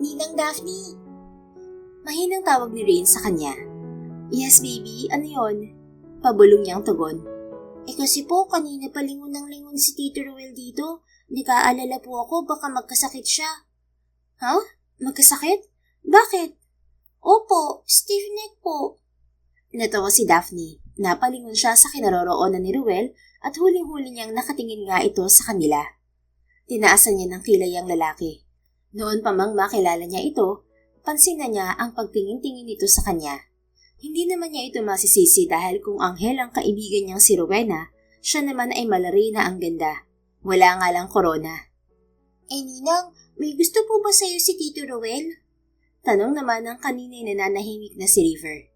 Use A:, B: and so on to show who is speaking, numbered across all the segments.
A: Ninang Daphne! Mahinang tawag ni Rain sa kanya. Yes, baby. Ano yon? Pabulong niyang tugon. Kasi po, kanina pa lingon ng lingon si Tito Ruel dito. Nag-aalala po ako, baka magkasakit siya. Ha? Magkasakit? Bakit? Opo, stiff neck po. Natawa si Daphne. Napalingon siya sa kinaroroonan ni Ruel at huling-huli niyang nakatingin nga ito sa kanila. Tinaasan niya ng kilay ang lalaki. Noon pa mang makilala niya ito, pansin na niya ang pagtingin-tingin nito sa kanya. Hindi naman niya ito masisisi dahil kung Anghel ang kaibigan niyang si Rowena, siya naman ay malari na ang ganda. Wala nga lang korona. Ninang, may gusto po ba sa'yo si Tito Ruel? Tanong naman ng kanina'y nananahimik na si River.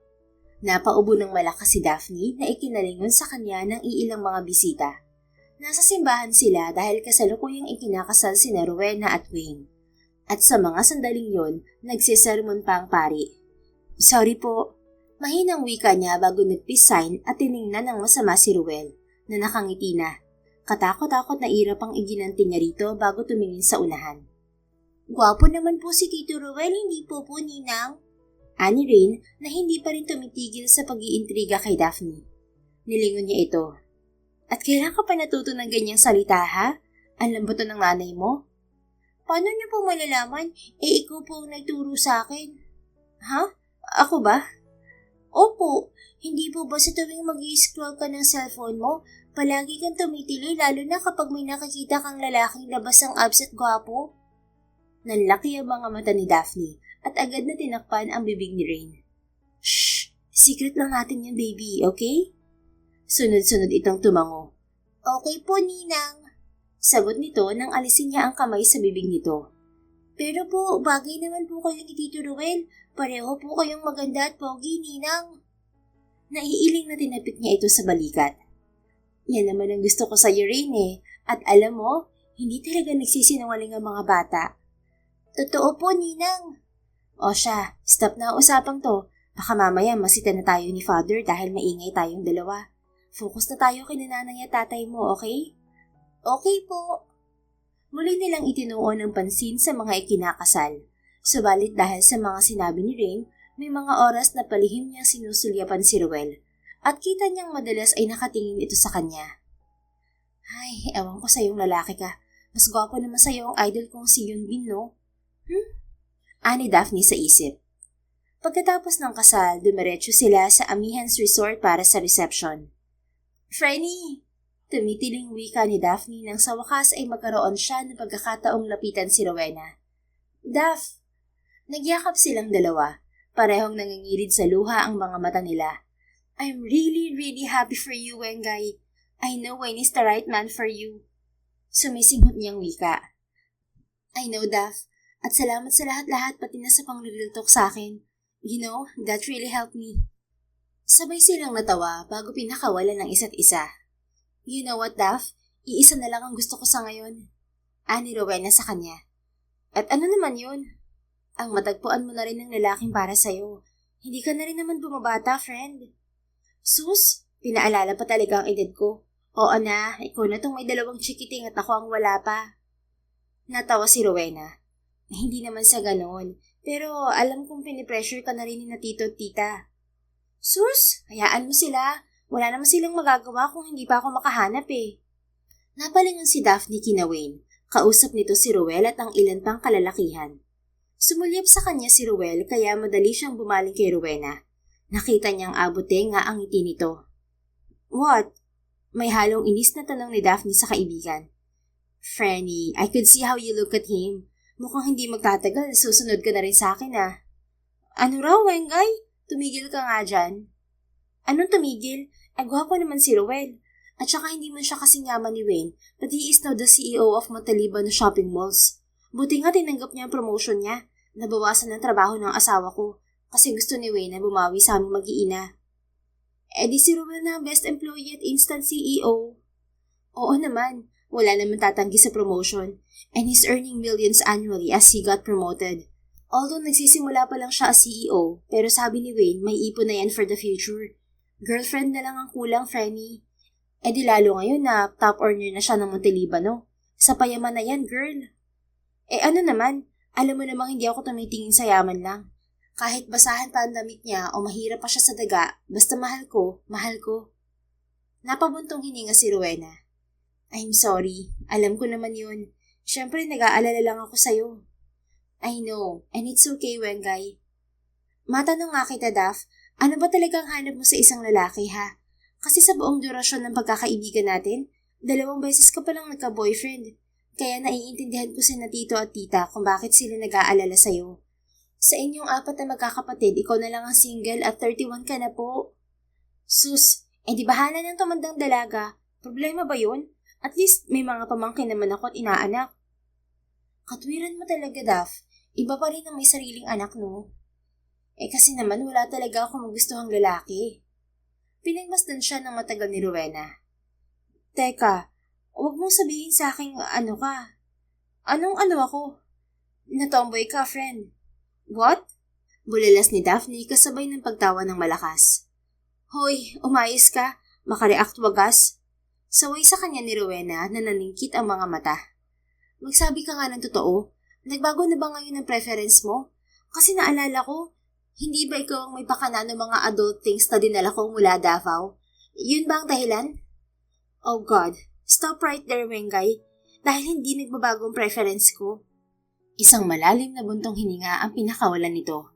A: Napaubo ng malakas si Daphne na ikinalingon sa kanya ng iilang mga bisita. Nasa simbahan sila dahil kasalukuyang ikinakasal sina Rowena at Wayne. At sa mga sandaling yon, nagsisermon pa ang pari. Sorry po. Mahinang wika niya bago nag-peace sign at tiningnan ng masama si Ruel na nakangiti na. Katakot-takot na irap ang iginanti niya rito bago tumingin sa unahan. Gwapo naman po si Tito Ruel, hindi po Ninang. Ani Rain na hindi pa rin tumitigil sa pag-iintriga kay Daphne. Nilingon niya ito. At kailan ka pa natuto ng ganyang salita ha? Ang lambot ng nanay mo? Paano niyo po malalaman? Ikaw po ang nagturo sa akin. Ha? Ako ba? Opo, hindi po ba sa tuwing mag-i-scroll ka ng cellphone mo, palagi kang tumitili lalo na kapag may nakakita kang lalaking labas ang abs at gwapo? Nanlaki ang mga mata ni Daphne at agad na tinakpan ang bibig ni Rain. Shh! Secret lang natin yun, baby, okay? Sunod-sunod itong tumango. Okay po, Ninang. Sagot nito nang alisin niya ang kamay sa bibig nito. Pero po, bagay naman po kayo ni Tito Ruel. Pareho po kayong maganda at pogi, Ninang. Naiiling na tinapik niya ito sa balikat. Yan naman ang gusto ko sa iyo, Rain eh. At alam mo, hindi talaga nagsisinungaling ang mga bata. Totoo po, Ninang. O siya, stop na ang usapang to. Baka mamaya masita na tayo ni Father dahil maingay tayong dalawa. Focus na tayo kay nanay at tatay mo, okay? Okay po. Muli nilang itinuon ang pansin sa mga ikinakasal. Subalit dahil sa mga sinabi ni Rain, may mga oras na palihim niyang sinusulyapan si Ruel at kita niyang madalas ay nakatingin ito sa kanya. Ay, ewan ko sa iyong lalaki ka. Mas gwapo naman sa iyo ang idol kong si Yunbin, no? Ani Daphne sa isip. Pagkatapos ng kasal, dumiretso sila sa Amihan's Resort para sa reception. Franny! Tumitiling wika ni Daphne nang sa wakas ay magkaroon siya ng pagkakataong lapitan si Rowena. Daph! Nagyakap silang dalawa. Parehong nangingirid sa luha ang mga mata nila. I'm really, really happy for you, Wengay. I know Wayne is the right man for you. Sumisinghot niyang wika. I know, Daph. At salamat sa lahat-lahat pati na sa panglililtok sa akin. You know, that really helped me. Sabay silang natawa bago pinakawalan ng isa't isa. You know what, Daph? Iisa na lang ang gusto ko sa ngayon. Ani Rowena sa kanya. At ano naman yun? Ang matagpuan mo na rin ng lalaking para sa'yo. Hindi ka na rin naman bumabata, friend. Sus, pinaalala pa talaga ang edad ko. Oo na, ikaw na tong may dalawang chikiting at ako ang wala pa. Natawa si Rowena. Hindi naman sa ganon, pero alam kong pinipressure ka na rin ni na tito at tita. Sus, hayaan mo sila. Wala naman silang magagawa kung hindi pa ako makahanap eh. Napalingon si Daphne kina Wayne. Kausap nito si Ruel at ang ilan pang kalalakihan. Sumulyap sa kanya si Ruel kaya madali siyang bumaling kay Rowena. Nakita niyang abote nga ang ngiti nito. What? May halong inis na tanong ni Daphne sa kaibigan. Franny, I could see how you look at him. Mukhang hindi magtatagal, susunod ka na rin sa akin ah. Ano raw, Wengay? Tumigil ka nga dyan. Anong tumigil? Gwapo naman si Ruel. At saka hindi man siya kasing yaman ni Wayne, but he is now the CEO of Mataliban Shopping Malls. Buti nga tinanggap niya ang promotion niya. Nabawasan ng trabaho ng asawa ko kasi gusto ni Wayne na bumawi sa aming mag-iina. Di si Ruel na best employee at instant CEO. Oo naman, wala naman tatanggi sa promotion and he's earning millions annually as he got promoted. Although nagsisimula pa lang siya as CEO, pero sabi ni Wayne may ipon na yan for the future. Girlfriend na lang ang kulang, Franny. Di lalo ngayon na top earner na siya ng Monteliba, no? Sa payaman na yan, girl. Ano naman, Alam mo namang hindi ako tumitingin sa yaman lang. Kahit basahan pa ang damit niya o mahirap pa siya sa daga, basta mahal ko, mahal ko. Napabuntong hininga si Rowena. I'm sorry, alam ko naman yun. Siyempre nag-aalala lang ako sa'yo. I know, and it's okay, Wengay. Matanong nga kita, Daph, ano ba talagang hanap mo sa isang lalaki, ha? Kasi sa buong durasyon ng pagkakaibigan natin, 2 beses ka palang nagka-boyfriend. Kaya naiintindihan ko si na tito at tita kung bakit sila nag-aalala sa'yo. Sa inyong 4 na magkakapatid, ikaw na lang ang single at 31 ka na po. Sus, di bahala ng tumandang dalaga. Problema ba yun? At least may mga pamangkin naman ako at inaanak. Katwiran mo talaga, Daph. Iba pa rin ang may sariling anak, no? Kasi naman wala talaga akong magustuhang lalaki. Pinagmasdan siya ng matagal ni Rowena. Teka, huwag mong sabihin sa akin ano ka. Anong ano ako? Natomboy ka, friend. What? Bulalas ni Daphne kasabay ng pagtawa ng malakas. Hoy, umayos ka. Makareact wagas. Saway sa kanya ni Rowena na naningkit ang mga mata. Magsabi ka nga ng totoo. Nagbago na ba ngayon ang preference mo? Kasi naalala ko, hindi ba ikaw ang may pakana ng mga adult things na dinala ko mula Davao? Yun ba ang dahilan? Oh God, stop right there, Wengay. Dahil hindi nagbabago ang preference ko. Isang malalim na buntong hininga ang pinakawalan nito.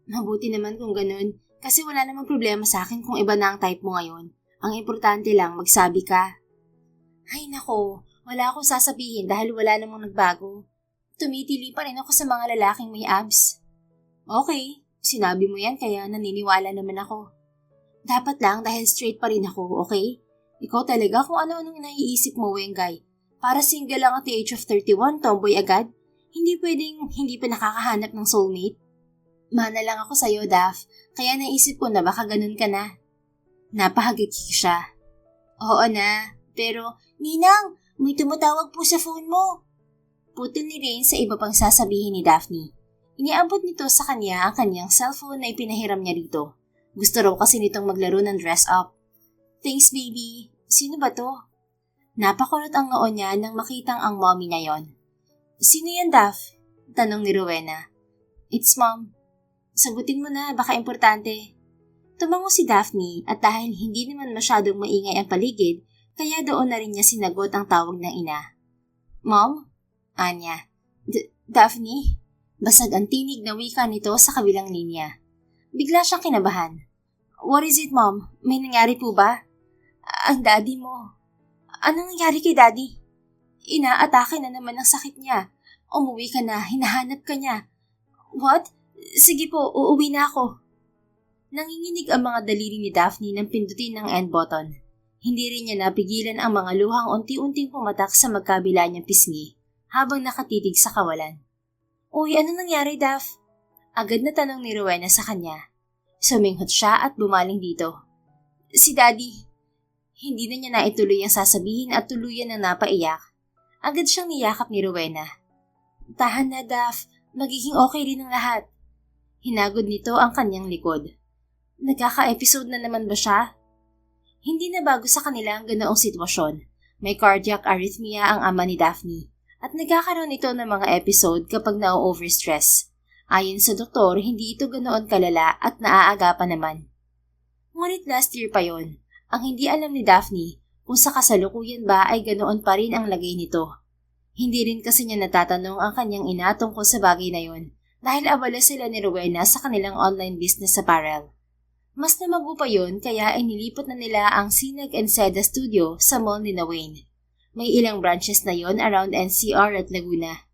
A: Mabuti naman kung ganun, kasi wala namang problema sa akin kung iba na ang type mo ngayon. Ang importante lang, magsabi ka. Ay nako, wala akong sasabihin dahil wala namang nagbago. Tumitili pa rin ako sa mga lalaking may abs. Okay, sinabi mo yan kaya naniniwala naman ako. Dapat lang dahil straight pa rin ako, okay? Ikaw talaga kung ano-anong naiisip mo, Wengay. Para single lang at the age of 31, tomboy agad? Hindi pwedeng hindi pa nakakahanap ng soulmate? Mana lang ako sa'yo, Daph, kaya naisip ko na baka ganun ka na. Napahagiki siya. Oo na, pero Ninang, may tumatawag po sa phone mo. Putol ni Rain sa iba pang sasabihin ni Daphne. Iniabot nito sa kanya ang kanyang cellphone na ipinahiram niya rito. Gusto raw kasi nitong maglaro ng dress up. Thanks baby. Sino ba to? Napakulot ang noo niya nang makitang ang mommy niya yon. Sino yan, Daph? Tanong ni Rowena. It's mom. Sagutin mo na, baka importante. Tumango si Daphne at dahil hindi naman masyadong maingay ang paligid, kaya doon na rin niya sinagot ang tawag ng ina. Mom? Anya. Daphne? Basag ang tinig na wika nito sa kabilang linya. Bigla siyang kinabahan. What is it, Mom? May nangyari po ba? Ang daddy mo. Anong nangyari kay daddy? Inaatake na naman ang sakit niya. Umuwi ka na, hinahanap ka niya. What? Sige po, uuwi na ako. Nanginginig ang mga daliri ni Daphne nang pindutin ng end button. Hindi rin niya napigilan ang mga luhang unti-unting pumatak sa magkabila niyang pisngi habang nakatitig sa kawalan. Uy, ano nangyari, Daph? Agad na tanong ni Rowena sa kanya. Suminghot siya at bumaling dito. Si Daddy. Hindi na niya naituloy ang sasabihin at tuluyan na napaiyak. Agad siyang niyakap ni Rowena. Tahan na, Daph. Magiging okay rin ang lahat. Hinagod nito ang kanyang likod. Nagkaka-episode na naman ba siya? Hindi na bago sa kanila ang ganoong sitwasyon. May cardiac arrhythmia ang ama ni Daphne. At nagkakaroon ito ng mga episode kapag na-overstress. Ayon sa doktor, hindi ito ganoon kalala at naaagapan naman. Ngunit last year pa yon, ang hindi alam ni Daphne kung sa kasalukuyan ba ay ganoon pa rin ang lagay nito. Hindi rin kasi niya natatanong ang kanyang ina tungkol sa bagay na yon dahil abala sila ni Rowena sa kanilang online business apparel. Mas namago pa yon kaya ay nilipat na nila ang Sinag and Seda Studio sa mall ni Wayne. May ilang branches na yon around NCR at Laguna.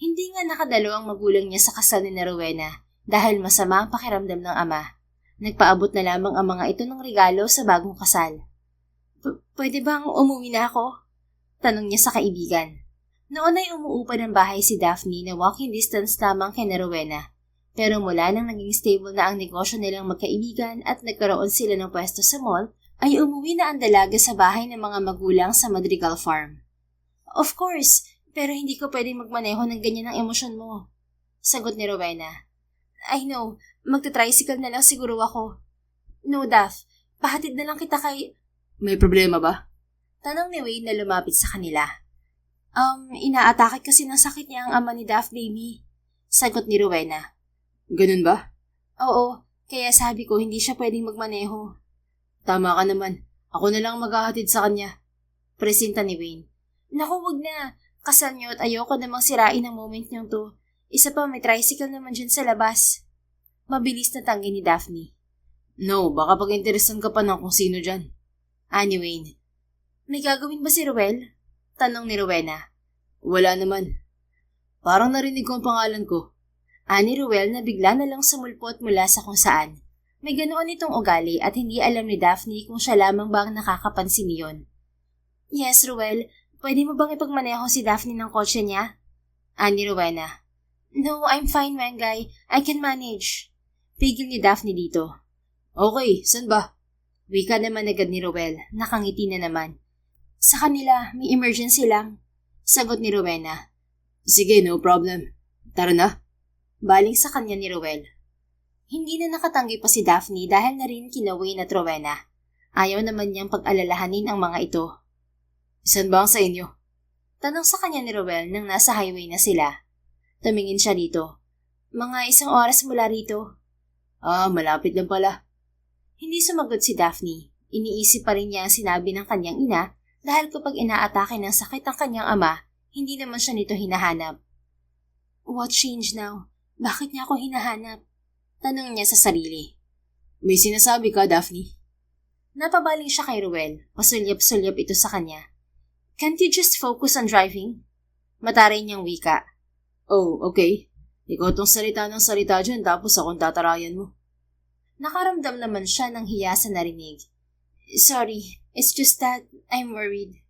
A: Hindi nga nakadalo ang magulang niya sa kasal ni Rowena dahil masama ang pakiramdam ng ama. Nagpaabot na lamang ang mga ito ng regalo sa bagong kasal. Pwede bang umuwi na ako? Tanong niya sa kaibigan. Noon ay umuupa ng bahay si Daphne na walking distance lamang kay Rowena. Pero mula nang naging stable na ang negosyo nilang magkaibigan at nagkaroon sila ng pwesto sa mall, ay umuwi na ang dalaga sa bahay ng mga magulang sa Madrigal Farm. Of course, pero hindi ko pwedeng magmaneho ng ganyan ang emosyon mo. Sagot ni Rowena. I know, magta-tricycle na lang siguro ako. No, Daph, pahatid na lang kita kay... May problema ba? Tanong ni Wayne na lumapit sa kanila. Inaatake kasi ng sakit niya ang ama ni Daff, baby. Sagot ni Rowena.
B: Ganun ba?
A: Oo, kaya sabi ko hindi siya pwedeng magmaneho.
B: Tama ka naman. Ako na lang maghahatid sa kanya.
A: Presinta ni Wayne. Naku, wag na. Kasal niyo at ayoko namang sirain ang moment niyong to. Isa pa, may tricycle naman dyan sa labas. Mabilis na tanggi ni Daphne.
B: No, baka pag-interesan ka pa ng kung sino dyan.
A: Ni Wayne. May gagawin ba si Ruel? Tanong ni Rowena.
B: Wala naman. Parang narinig ko ang pangalan ko.
A: Ni Ruel na bigla na lang sumulpot mula sa kung saan. May ganoon itong ugali at hindi alam ni Daphne kung siya lamang bang nakakapansin niyon. Yes, Ruel. Pwede mo bang ipagmaneho si Daphne ng kotse niya? Ni Rowena. No, I'm fine, Mangay. I can manage. Pigil ni Daphne dito.
B: Okay, saan ba?
A: Wika naman agad ni Ruel. Nakangiti na naman. Sa kanila, may emergency lang. Sagot ni Rowena.
B: Sige, no problem. Tara na.
A: Baling sa kanya ni Ruel. Hindi na nakatanggi pa si Daphne dahil na rin kina Wayne at Rowena. Ayaw naman niyang pag-alalahanin ang mga ito.
B: Saan ba ang sa inyo?
A: Tanong sa kanya ni Ruel nang nasa highway na sila. Tumingin siya dito. Mga 1 oras mula rito.
B: Malapit lang pala.
A: Hindi sumagot si Daphne. Iniisip pa rin niya ang sinabi ng kanyang ina dahil kapag inaatake ng sakit ang kanyang ama, hindi naman siya nito hinahanap. What changed now? Bakit niya ako hinahanap? Tanong niya sa sarili.
B: May sinasabi ka, Daphne?
A: Napabaling siya kay Ruel. Pasulyap-sulyap ito sa kanya. Can't you just focus on driving? Mataray niyang wika.
B: Oh, okay. Ikaw tong salita ng salita dyan tapos akong tatarayan mo.
A: Nakaramdam naman siya ng hiya sa narinig. Sorry, it's just that I'm worried.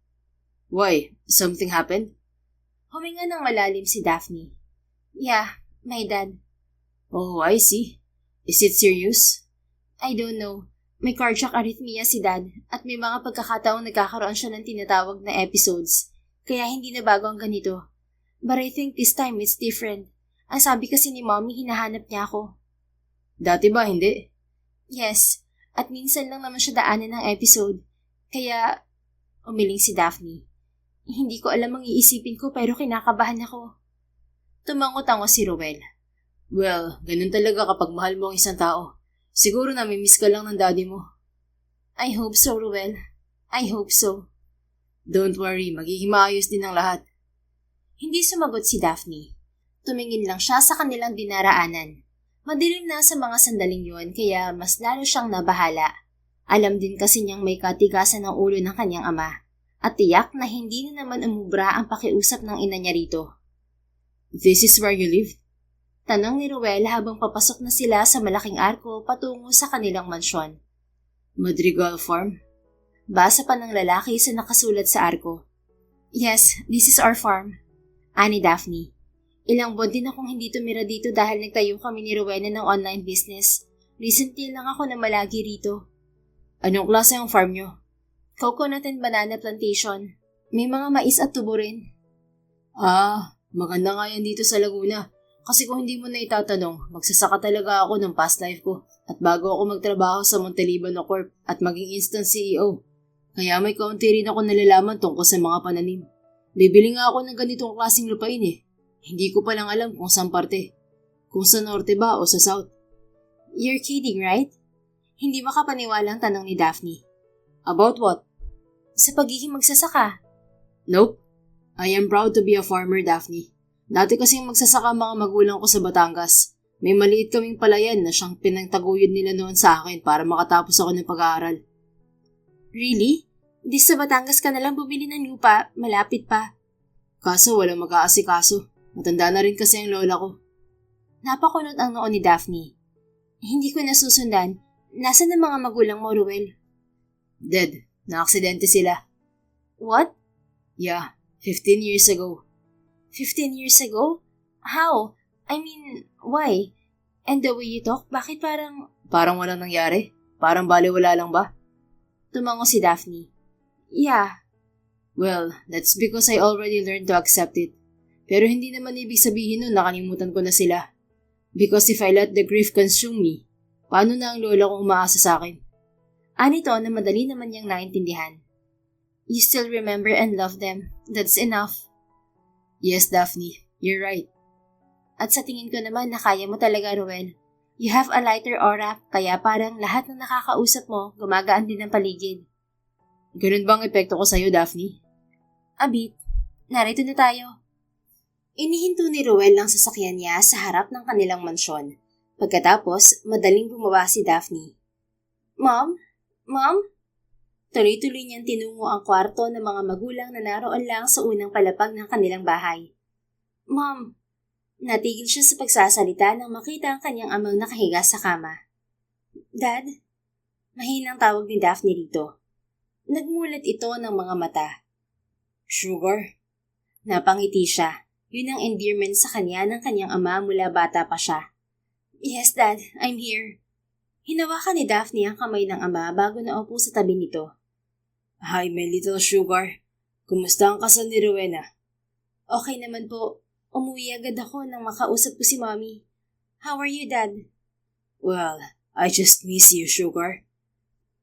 B: Why? Something happened?
A: Huminga ng malalim si Daphne. Yeah, my dad.
B: Oh, I see. Is it serious?
A: I don't know. May cardiac arrhythmia si Dad at may mga pagkakataong nagkakaroon siya ng tinatawag na episodes, kaya hindi na bago ang ganito. But I think this time it's different. Ang sabi kasi ni Mommy, hinahanap niya ako.
B: Dati ba, hindi?
A: Yes, at minsan lang naman siya daanan ng episode. Kaya, umiling si Daphne. Hindi ko alam ang iisipin ko pero kinakabahan ako. Tumango-tango si Ruel.
B: Well, ganun talaga kapag mahal mo ang isang tao. Siguro nami-miss ka lang ng daddy mo.
A: I hope so, Ruel. I hope so.
B: Don't worry, magiging maayos din ang lahat.
A: Hindi sumagot si Daphne. Tumingin lang siya sa kanilang dinaraanan. Madilim na sa mga sandaling yun kaya mas lalo siyang nabahala. Alam din kasi niyang may katigasan ng ulo ng kanyang ama. At tiyak na hindi na naman umubra ang pakiusap ng ina niya rito.
B: This is where you live?
A: Tanong ni Ruel habang papasok na sila sa malaking arko patungo sa kanilang mansyon.
B: Madrigal Farm?
A: Basa pa ng lalaki sa nakasulat sa arko. Yes, this is our farm. Ani Daphne. Ilang buwan din akong hindi tumira dito dahil nagtayo kami ni Rowena ng online business. Recently lang ako na malagi rito.
B: Anong klase ang farm nyo?
A: Coconut and banana plantation. May mga mais at tubo rin.
B: Maganda nga yan dito sa Laguna. Kasi kung hindi mo na itatanong, magsasaka talaga ako ng past life ko. At bago ako magtrabaho sa Montelibano Corp at maging instant CEO. Kaya may kaunti rin ako nalalaman tungkol sa mga pananim. Bibili nga ako ng ganitong klaseng lupain eh. Hindi ko palang alam kung saan parte. Kung sa norte ba o sa south.
A: You're kidding, right? Hindi makapaniwalang tanong ni Daphne.
B: About what?
A: Sa pagiging magsasaka.
B: Nope. I am proud to be a farmer, Daphne. Dati kasing magsasaka mga magulang ko sa Batangas. May maliit kaming palayan na siyang pinagtaguyod nila noon sa akin para makatapos ako ng pag-aaral.
A: Really? Di sa Batangas ka nalang bumili ng lupa, malapit pa.
B: Kaso walang mag-aasikaso. Matanda na rin kasi ang lola ko.
A: Napakunot ang noon ni Daphne. Hindi ko nasusundan. Nasaan ang mga magulang mo, Ruel?
B: Dead. Na-aksidente sila.
A: What?
B: Yeah, 15 years ago.
A: 15 years ago? How? I mean, why? And the way you talk, bakit parang...
B: Parang walang nangyari? Parang baliwala lang ba?
A: Tumango si Daphne. Yeah.
B: Well, that's because I already learned to accept it. Pero hindi naman ibig sabihin nun nakalimutan ko na sila. Because if I let the grief consume me, paano na ang lola kong umaasa sa akin?
A: Anito na madali naman niyang naintindihan. You still remember and love them. That's enough.
B: Yes, Daphne. You're right.
A: At sa tingin ko naman na kaya mo talaga, Ruel. You have a lighter aura, kaya parang lahat ng nakakausap mo, gumagaan din ang paligid.
B: Ganun bang epekto ko sa'yo, Daphne?
A: Abit, narito na tayo. Inihinto ni Ruel ang sasakyan niya sa harap ng kanilang mansyon. Pagkatapos, madaling bumaba si Daphne. Mom? Mom? Tuloy-tuloy niyang tinungo ang kwarto ng mga magulang na naroon lang sa unang palapag ng kanilang bahay. Mom! Natigil siya sa pagsasalita nang makita ang kanyang amang nakahiga sa kama. Dad? Mahinang tawag ni Daphne rito. Nagmulat ito ng mga mata.
B: Sugar?
A: Napangiti siya. Yun ang endearment sa kanya ng kanyang ama mula bata pa siya. Yes, Dad. I'm here. Hinawakan ni Daphne ang kamay ng ama bago naupo sa tabi nito.
B: Hi, my little sugar. Kumusta ang kasal ni Rowena?
A: Okay naman po. Umuwi agad ako nang makausap ko si Mommy. How are you, Dad?
B: Well, I just miss you, sugar.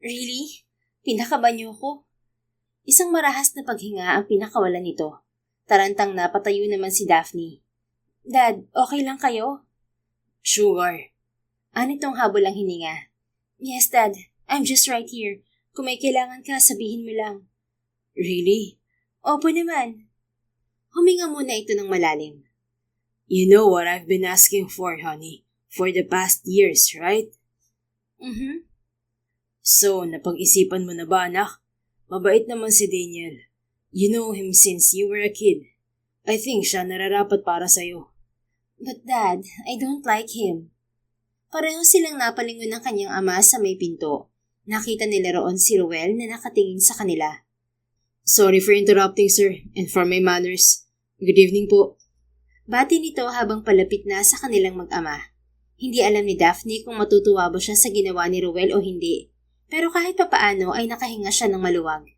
A: Really? Pinakaban niyo ko? Isang marahas na paghinga ang pinakawalan nito. Tarantang napatayo naman si Daphne. Dad, okay lang kayo?
B: Sugar.
A: Anitong habol ang hininga. Yes, Dad. I'm just right here. Kung may kailangan ka, sabihin mo lang.
B: Really?
A: Opo naman. Huminga muna ito ng malalim.
B: You know what I've been asking for, honey. For the past years, right?
A: Mm-hmm.
B: So, napag-isipan mo na ba, anak? Mabait naman si Daniel. You know him since you were a kid. I think siya nararapat para sa'yo.
A: But Dad, I don't like him. Pareho silang napalingon ng kanyang ama sa may pinto. Nakita nila roon si Ruel na nakatingin sa kanila.
B: Sorry for interrupting, sir, and for my manners. Good evening po.
A: Bati nito habang palapit na sa kanilang mag-ama. Hindi alam ni Daphne kung matutuwa ba siya sa ginawa ni Ruel o hindi. Pero kahit papaano ay nakahinga siya ng maluwag.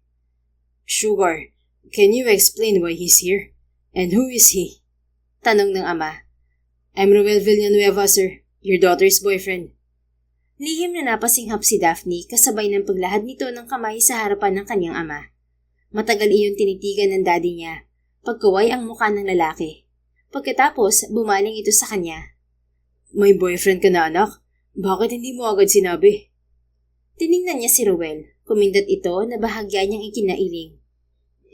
B: Sugar, can you explain why he's here? And who is he?
A: Tanong ng ama.
B: I'm Ruel Villanueva, sir. Your daughter's boyfriend.
A: Lihim na napasinghap si Daphne kasabay ng paglahad nito ng kamay sa harapan ng kanyang ama. Matagal iyon tinitigan ng daddy niya. Pagkaway ang mukha ng lalaki. Pagkatapos, bumaling ito sa kanya.
B: May boyfriend ka na, anak? Bakit hindi mo agad sinabi?
A: Tiningnan niya si Ruel. Kumindat ito na bahagya niyang ikinailing.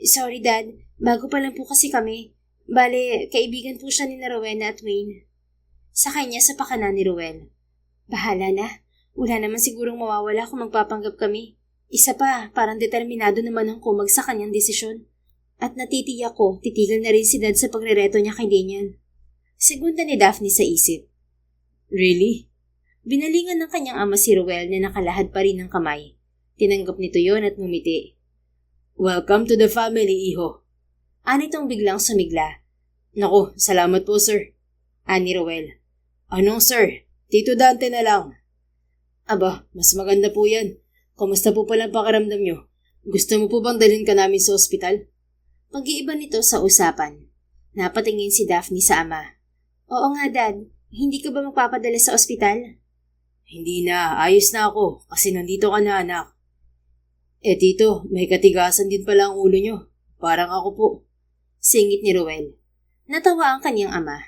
A: Sorry, Dad. Bago pa lang po kasi kami. Bale, kaibigan po siya ni Rowena at Wayne. Sa kanya sa pakana ni Ruel. Bahala na. Wala naman sigurong mawawala kung magpapanggap kami. Isa pa, parang determinado naman ang kumag sa kanyang desisyon. At natitiyak ko, titigil na rin si Dad sa pagrereto niya kay Daniel. Segunda ni Daphne sa isip.
B: Really?
A: Binalingan ng kanyang ama si Ruel na nakalahad pa rin ng kamay. Tinanggap nito yon at ngumiti.
B: Welcome to the family, iho.
A: Anitong biglang sumigla.
B: Naku, salamat po, sir.
A: Ani Ruel.
B: Anong sir? Tito Dante na lang. Aba, mas maganda po yan. Kumusta po palang pakiramdam nyo? Gusto mo po bang dalhin ka namin sa ospital?
A: Pag-iiba nito sa usapan. Napatingin si Daphne sa ama. Oo nga, Dad. Hindi ka ba magpapadala sa ospital?
B: Hindi na. Ayos na ako kasi nandito ka na, anak. Eh tito, may katigasan din pala ang ulo nyo. Parang ako po.
A: Singit ni Ruel. Natawa ang kanyang ama.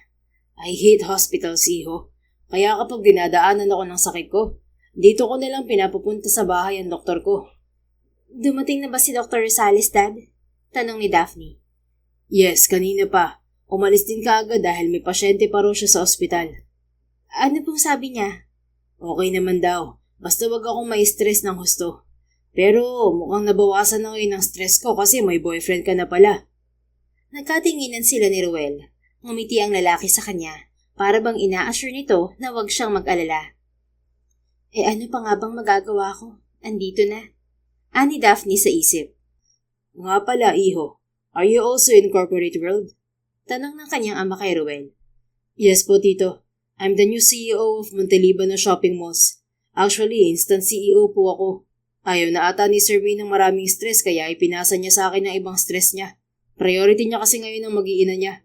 B: I hate hospitals, iho. Kaya kapag dinadaanan ako ng sakit ko, dito ko nalang pinapupunta sa bahay ang doktor ko.
A: Dumating na ba si Dr. Rosales, Dad? Tanong ni Daphne.
B: Yes, kanina pa. Umalis din kaagad dahil may pasyente pa raw siya sa ospital.
A: Ano pong sabi niya?
B: Okay naman daw. Basta wag akong mai-stress ng husto. Pero mukhang nabawasan na ngayon ang stress ko kasi may boyfriend ka na pala.
A: Nagkatinginan sila ni Ruel. Ngumiti ang lalaki sa kanya. Para bang ina-assure nito na wag siyang mag-alala. Eh ano pa nga bang magagawa ko? Andito na. Ani Daphne sa isip.
B: Nga pala, iho. Are you also in corporate world?
A: Tanong ng kanyang ama kay Ruel.
B: Yes po, tito. I'm the new CEO of Montelibano Shopping Malls. Actually, instant CEO po ako. Ayaw na ata ni Sir Wayne ng maraming stress kaya ipinasa niya sa akin ang ibang stress niya. Priority niya kasi ngayon ang mag-iina niya.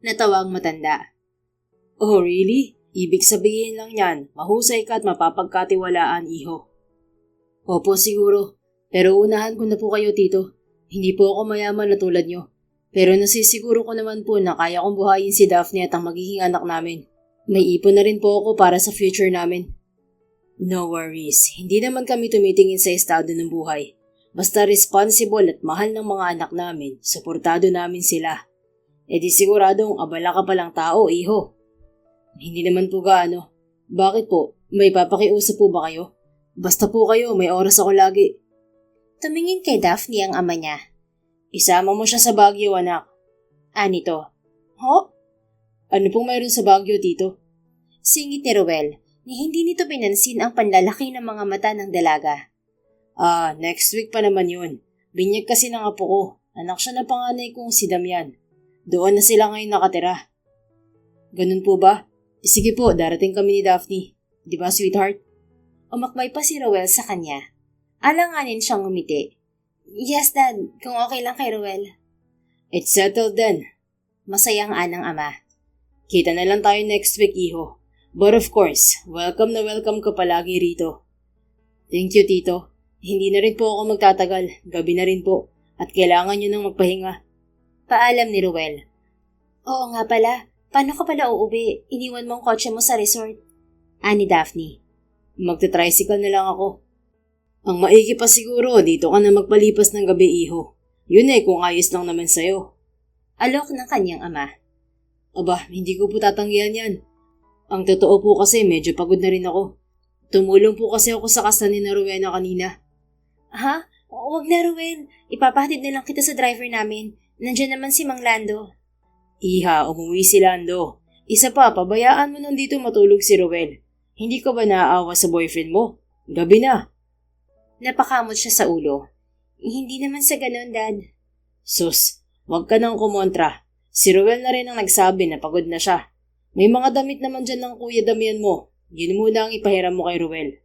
A: Natawa ang matanda.
B: Oh, really? Ibig sabihin lang yan, mahusay ka at mapapagkatiwalaan, iho. Opo, siguro. Pero unahan ko na po kayo, tito. Hindi po ako mayaman na tulad nyo. Pero nasisiguro ko naman po na kaya kong buhayin si Daphne at ang magiging anak namin. May ipon na rin po ako para sa future namin. No worries, hindi naman kami tumitingin sa estado ng buhay. Basta responsible at mahal ng mga anak namin, suportado namin sila. E di siguradong abala ka palang tao, iho. Hindi naman po gaano. Bakit po? May papakiusap po ba kayo? Basta po kayo, may oras ako lagi.
A: Tumingin kay Daphne ang ama niya.
B: Isama mo siya sa Baguio, anak.
A: Anito.
B: Ho? Ano pong mayroon sa Baguio, tito?
A: Singit ni Ruel, ni hindi nito pinansin ang panlalaki ng mga mata ng dalaga.
B: Next week pa naman yun. Binyag kasi ng apo ko. Anak siya na panganay kong si Damian. Doon na sila ngayon nakatira. Ganun po ba? Sige po, darating kami ni Daphne. Di ba, sweetheart?
A: Umakbay pa si Ruel sa kanya. Alanganin siyang ngumiti. Yes, Dad. Kung okay lang kay Ruel.
B: It's settled then.
A: Masayang anang ama.
B: Kita na lang tayo next week, iho. But of course, welcome na welcome ka palagi rito. Thank you, tito. Hindi na rin po ako magtatagal. Gabi na rin po. At kailangan nyo nang magpahinga.
A: Paalam ni Ruel. Oo nga pala. Paano ka pala uuwi? Iniwan mo ang kotse mo sa resort. Ani Daphne.
B: Magta-tricycle na lang ako. Ang maigi pa siguro, dito ka na magpalipas ng gabi, iho. Yun kung ayos lang naman sa'yo.
A: Alok ng kanyang ama.
B: Aba, hindi ko po tatanggihan yan. Ang totoo po kasi medyo pagod na rin ako. Tumulong po kasi ako sa kasal ni Rowena kanina.
A: Ha? Huwag na, Ruel. Ipapahatid na lang kita sa driver namin. Nandiyan naman si Mang Lando.
B: Iha, umuwi si Lando. Isa pa, pabayaan mo nandito matulog si Ruel. Hindi ka ba naaawa sa boyfriend mo? Gabi na.
A: Napakamot siya sa ulo. Hindi naman sa ganun, Dad.
B: Sus, wag ka nang kumontra. Si Ruel na rin ang nagsabi na pagod na siya. May mga damit naman dyan ng Kuya Damian mo. Yun muna ang ipahiram mo kay Ruel.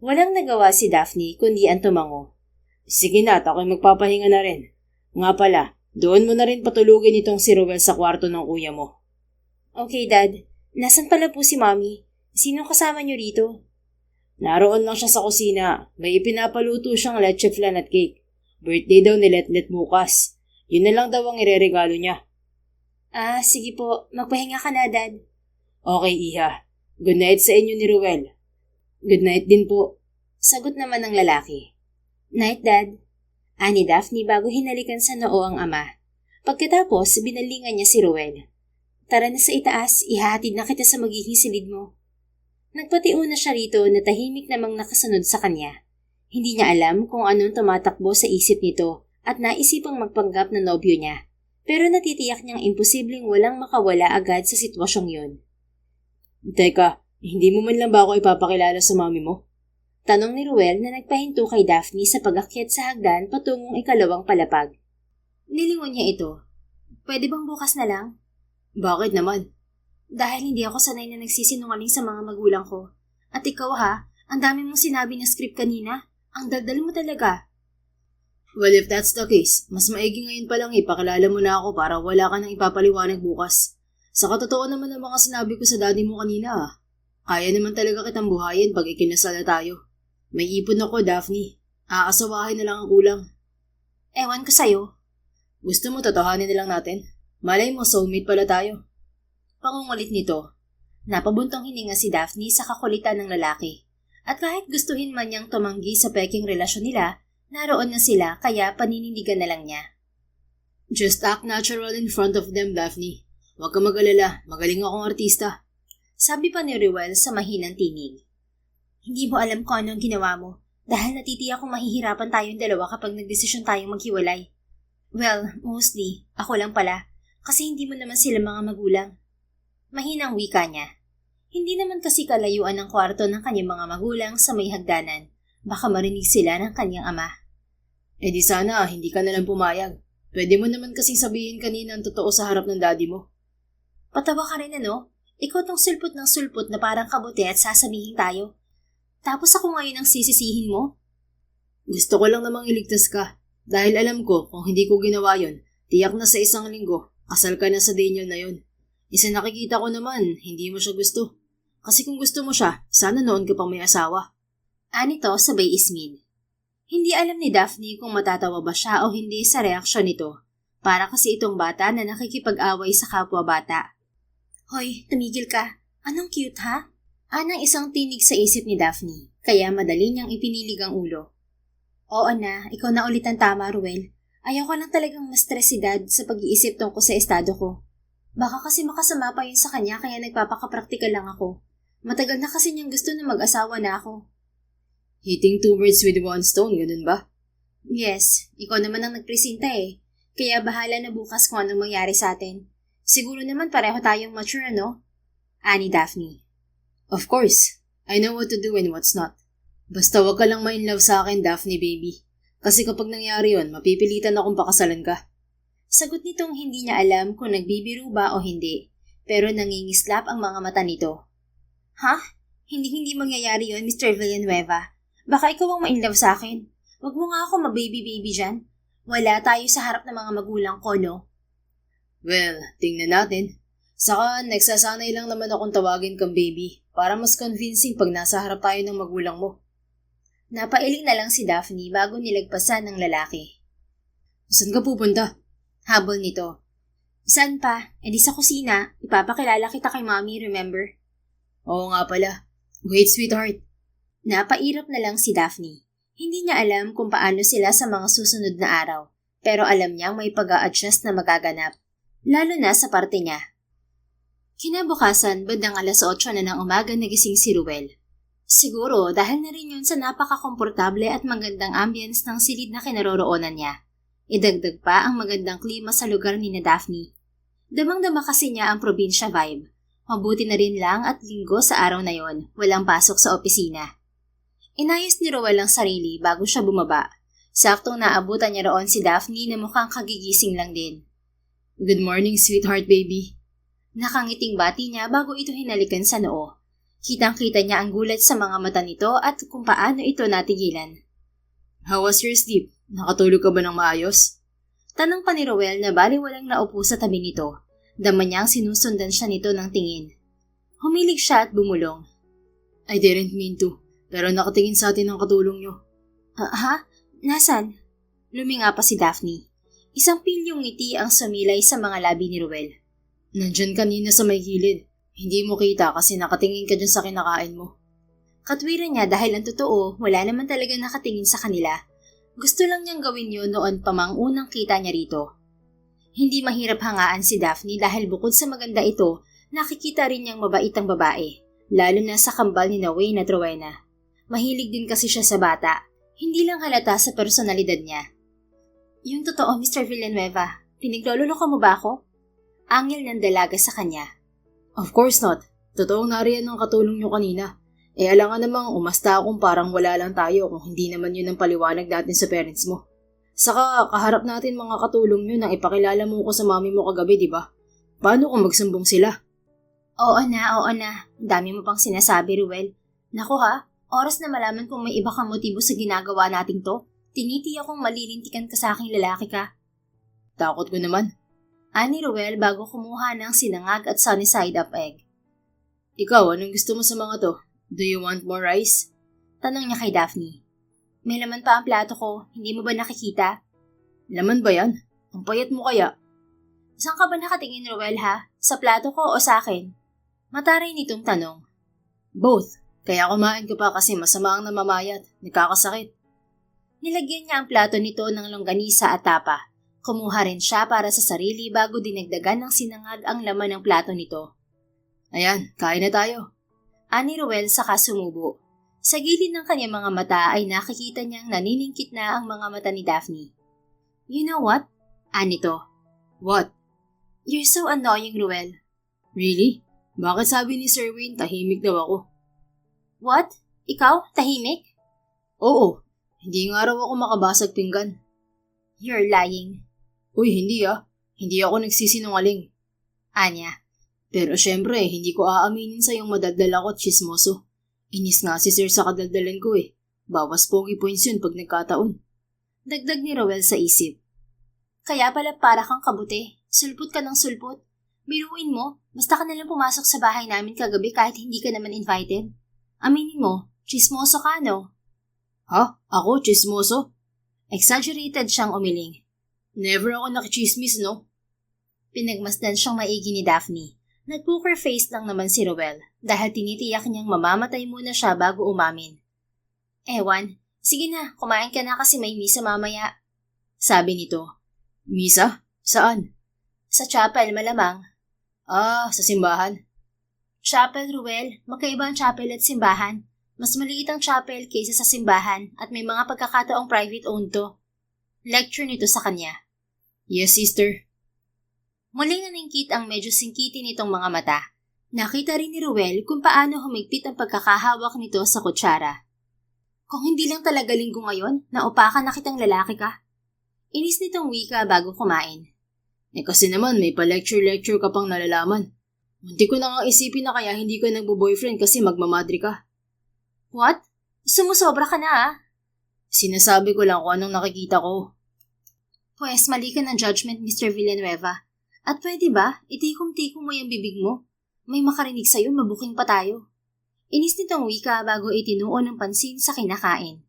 A: Walang nagawa si Daphne kundi ang tumango.
B: Sige na, at ako'y magpapahinga na rin. Nga pala, doon mo na rin patulugin itong si Ruel sa kwarto ng kuya mo.
A: Okay, Dad. Nasaan pala po si Mommy? Sino kasama niyo rito?
B: Naroon lang siya sa kusina. May ipinapaluto siyang leche flan at cake. Birthday daw ni Letlet bukas. Yun na lang daw ang ireregalo niya.
A: Sige po. Magpahinga ka na, Dad.
B: Okay, Iha. Good night sa inyo ni Ruel. Good night din po.
A: Sagot naman ng lalaki. Night, Dad. Ani Daphne bago hinalikan sa noo ang ama. Pagkatapos, binalingan niya si Ruel. Tara na sa itaas, ihahatid na kita sa magiging silid mo. Nagpatiuna siya rito na tahimik namang nakasunod sa kanya. Hindi niya alam kung anong tumatakbo sa isip nito at naisipang magpanggap na nobyo niya. Pero natitiyak niyang imposibleng walang makawala agad sa sitwasyong yun.
B: Teka, hindi mo man lang ba ako ipapakilala sa mami mo?
A: Tanong ni Ruel na nagpahinto kay Daphne sa pag-akyat sa hagdan patungong ikalawang palapag. Nilingon niya ito. Pwede bang bukas na lang?
B: Bakit naman?
A: Dahil hindi ako sanay na nagsisinungaling sa mga magulang ko. At ikaw ang dami mong sinabi na script kanina. Ang daldal mo talaga.
B: Well, if that's the case, mas maigi ngayon pa lang ipakilala mo na ako para wala ka nang ipapaliwanag bukas. Sa katotoo naman ng mga sinabi ko sa daddy mo kanina. Kaya naman talaga kitang buhayin pag ikinasal na tayo. May ipon ako, Daphne. Aasawahin na lang ang kulang.
A: Ewan ko sa'yo.
B: Gusto mo totohanin na lang natin? Malay mo, soulmate pala tayo.
A: Pangungulit nito. Napabuntong hininga si Daphne sa kakulitan ng lalaki. At kahit gustuhin man niyang tumanggi sa peking relasyon nila, naroon na sila kaya paninindigan na lang niya.
B: Just act natural in front of them, Daphne. Huwag ka mag-alala, magaling akong artista.
A: Sabi pa ni Ruel sa mahinang tinig. Hindi mo alam kung ano ang ginawa mo dahil natitiyak kong mahihirapan tayong dalawa kapag nagdesisyon tayong maghiwalay. Well, mostly, ako lang pala kasi hindi mo naman sila mga magulang. Mahinang wika niya. Hindi naman kasi kalayuan ang kwarto ng kanyang mga magulang sa may hagdanan. Baka marinig sila ng kanyang ama.
B: Eh di sana, hindi ka nalang pumayag. Pwede mo naman kasing sabihin kanina ang totoo sa harap ng daddy mo.
A: Patawa ka rin ano? Ikaw tong sulpot ng sulpot na parang kabuti at sasabihin tayo. Tapos ako ngayon ang sisisihin mo?
B: Gusto ko lang namang iligtas ka. Dahil alam ko, kung hindi ko ginawa yon, tiyak na sa isang linggo, kasal ka na sa Daniel na yon. Isa nakikita ko naman, hindi mo siya gusto. Kasi kung gusto mo siya, sana noon ka pang may asawa.
A: Anito sabay ismin. Hindi alam ni Daphne kung matatawa ba siya o hindi sa reaksyon nito. Para kasi itong bata na nakikipag-away sa kapwa bata. Hoy, tumigil ka. Anong cute ha? Anang isang tinig sa isip ni Daphne, kaya madali niyang ipinilig ang ulo. Oo na, ikaw na ulit ang tama, Ruel. Ayaw ko lang talagang ma-stress si Dad sa pag-iisip tungkol sa estado ko. Baka kasi makasama pa yun sa kanya kaya nagpapaka-practical lang ako. Matagal na kasi niyang gusto na mag-asawa na ako.
B: Hitting two birds with one stone, ganun ba?
A: Yes, ikaw naman ang nagpresenta eh. Kaya bahala na bukas kung anong mangyari sa atin. Siguro naman pareho tayong mature, ano? Ani Daphne.
B: Of course. I know what to do and what's not. Basta wag ka lang ma-inlove sa akin, Daphne baby. Kasi kapag nangyari yon, mapipilitan akong pakasalan ka.
A: Sagot nitong hindi niya alam kung nagbibiro ba o hindi. Pero nangingislap ang mga mata nito. Ha? Hindi mangyayari yon, Mr. Villanueva. Baka ikaw ang ma-inlove sa akin. Wag mo nga ako ma-baby-baby dyan. Wala tayo sa harap ng mga magulang ko, no?
B: Well, tingnan natin. Saka, nagsasanay lang naman akong tawagin kang baby para mas convincing pag nasa harap tayo ng magulang mo.
A: Napailing na lang si Daphne bago nilagpasan ng lalaki.
B: Saan ka pupunta?
A: Habol nito. Saan pa? E di sa kusina. Ipapakilala kita kay mommy, remember?
B: Oo nga pala. Wait, sweetheart.
A: Napairap na lang si Daphne. Hindi niya alam kung paano sila sa mga susunod na araw, pero alam niyang may pag-a-adjust na magaganap, lalo na sa parte niya. Kinabukasan, bandang 8:00 na ng umaga nagising si Ruel. Siguro dahil na rin yun sa napaka-komportable at magandang ambience ng silid na kinaroroonan niya. Idagdag pa ang magandang klima sa lugar ni na Daphne. Damang-dama kasi niya ang probinsya vibe. Mabuti na rin lang at linggo sa araw na yon, walang pasok sa opisina. Inayos ni Ruel ang sarili bago siya bumaba. Saktong naabutan niya roon si Daphne na mukhang kagigising lang din.
B: Good morning, sweetheart baby.
A: Nakangiting bati niya bago ito hinalikan sa noo. Kitang-kita niya ang gulat sa mga mata nito at kung paano ito natigilan.
B: How was your sleep? Nakatulog ka ba ng maayos?
A: Tanong pa ni Ruel na baliwalang naupo sa tabi nito. Dama niyang sinusundan siya nito ng tingin. Humilig siya at bumulong.
B: I didn't mean to. Pero nakatingin sa atin ang katulong nyo.
A: Ha? Nasaan? Luminga pa si Daphne. Isang pilyong ngiti ang sumilay sa mga labi ni Ruel.
B: Nandyan kanina sa may gilid. Hindi mo kita kasi nakatingin ka dyan sa kinakain mo.
A: Katwiran niya dahil ang totoo, wala naman talaga nakatingin sa kanila. Gusto lang niyang gawin yun noon pa mang unang kita niya rito. Hindi mahirap hangaan si Daphne dahil bukod sa maganda ito, nakikita rin niyang mabait ang babae, lalo na sa kambal ni Wayne at Rowena. Mahilig din kasi siya sa bata. Hindi lang halata sa personalidad niya. Yung totoo, Mr. Villanueva, pinaglololoko mo ba ako? Angil ng dalaga sa kanya.
B: Of course not. Totoong nariyan ang katulong nyo kanina. Alangan namang umasta akong parang wala lang tayo kung hindi naman yun ang paliwanag natin sa parents mo. Saka kaharap natin mga katulong nyo nang ipakilala mo ko sa mami mo kagabi, di ba? Paano kung magsumbong sila?
A: Oo na. Ang dami mo pang sinasabi, Ruel. Naku ha, oras na malaman kung may iba kang motibo sa ginagawa nating to, tinitiya kong malilintikan ka sa aking lalaki ka.
B: Takot ko naman.
A: Ani Ruel bago kumuha ng sinangag at sunny side up egg.
B: Ikaw, anong gusto mo sa mga to? Do you want more rice?
A: Tanong niya kay Daphne. May laman pa ang plato ko, hindi mo ba nakikita?
B: Laman ba yan? Ang payat mo kaya?
A: Saan ka ba nakatingin, Ruel ha? Sa plato ko o sa akin? Mataray nitong tanong.
B: Both. Kaya kumain ko pa kasi masama ang namamayat. Nagkakasakit.
A: Nilagyan niya ang plato nito ng longganisa at tapa. Kumuha rin siya para sa sarili bago dinagdagan ng sinangag ang laman ng plato nito.
B: Ayan, kain na tayo.
A: Ani Ruel saka sumubo. Sa gilid ng kanyang mga mata ay nakikita niyang naniningkit na ang mga mata ni Daphne. You know what? Ani to.
B: What?
A: You're so annoying, Ruel.
B: Really? Bakit sabi ni Sir Wayne tahimik daw ako?
A: What? Ikaw? Tahimik?
B: Oo. Hindi nga raw ako makabasag pinggan.
A: You're lying.
B: Uy, hindi ah. Hindi ako nagsisinungaling.
A: Anya.
B: Pero syempre, hindi ko aaminin sa yung madaldal ako at chismoso. Inis nga si Sir sa kadaldalan ko eh. Bawas pogi points yun pag nagkataon.
A: Dagdag ni Ruel sa isip. Kaya pala para kang kabuti. Sulpot ka ng sulpot. Biruin mo, basta ka nalang pumasok sa bahay namin kagabi kahit hindi ka naman invited. Aminin mo, chismoso ka no?
B: Ha? Ako? Chismoso?
A: Exaggerated siyang umiling.
B: Never ako nakichismis, no?
A: Pinagmasdan siyang maigi ni Daphne. Nag-poker face lang naman si Ruel dahil tinitiyak niyang mamamatay muna siya bago umamin. Ewan, sige na, kumain ka na kasi may misa mamaya. Sabi nito.
B: Misa? Saan?
A: Sa chapel, malamang.
B: Sa simbahan.
A: Chapel, Ruel. Magkaiba ang chapel at simbahan. Mas maliit ang chapel kaysa sa simbahan at may mga pagkakataong private owned to. Lecture nito sa kanya.
B: Yes, sister.
A: Muling naningkit ang medyo singkiti nitong mga mata. Nakita rin ni Ruel kung paano humigpit ang pagkakahawak nito sa kutsara. Kung hindi lang talaga linggo ngayon, naupakan na kitang lalaki ka. Inis nitong wika bago kumain.
B: Kasi naman may pa-lecture ka pang nalalaman. Munti ko na nga isipin na kaya hindi ka nagbo-boyfriend kasi magmamadri ka.
A: What? Sumusobra ka na
B: Sinasabi ko lang kung anong nakikita ko.
A: Pues mali ka ng judgment, Mr. Villanueva. At pwede ba, itikom-tikom mo yung bibig mo? May makarinig sa'yo, mabuking pa tayo. Inis nitong wika bago itinuon ng pansin sa kinakain.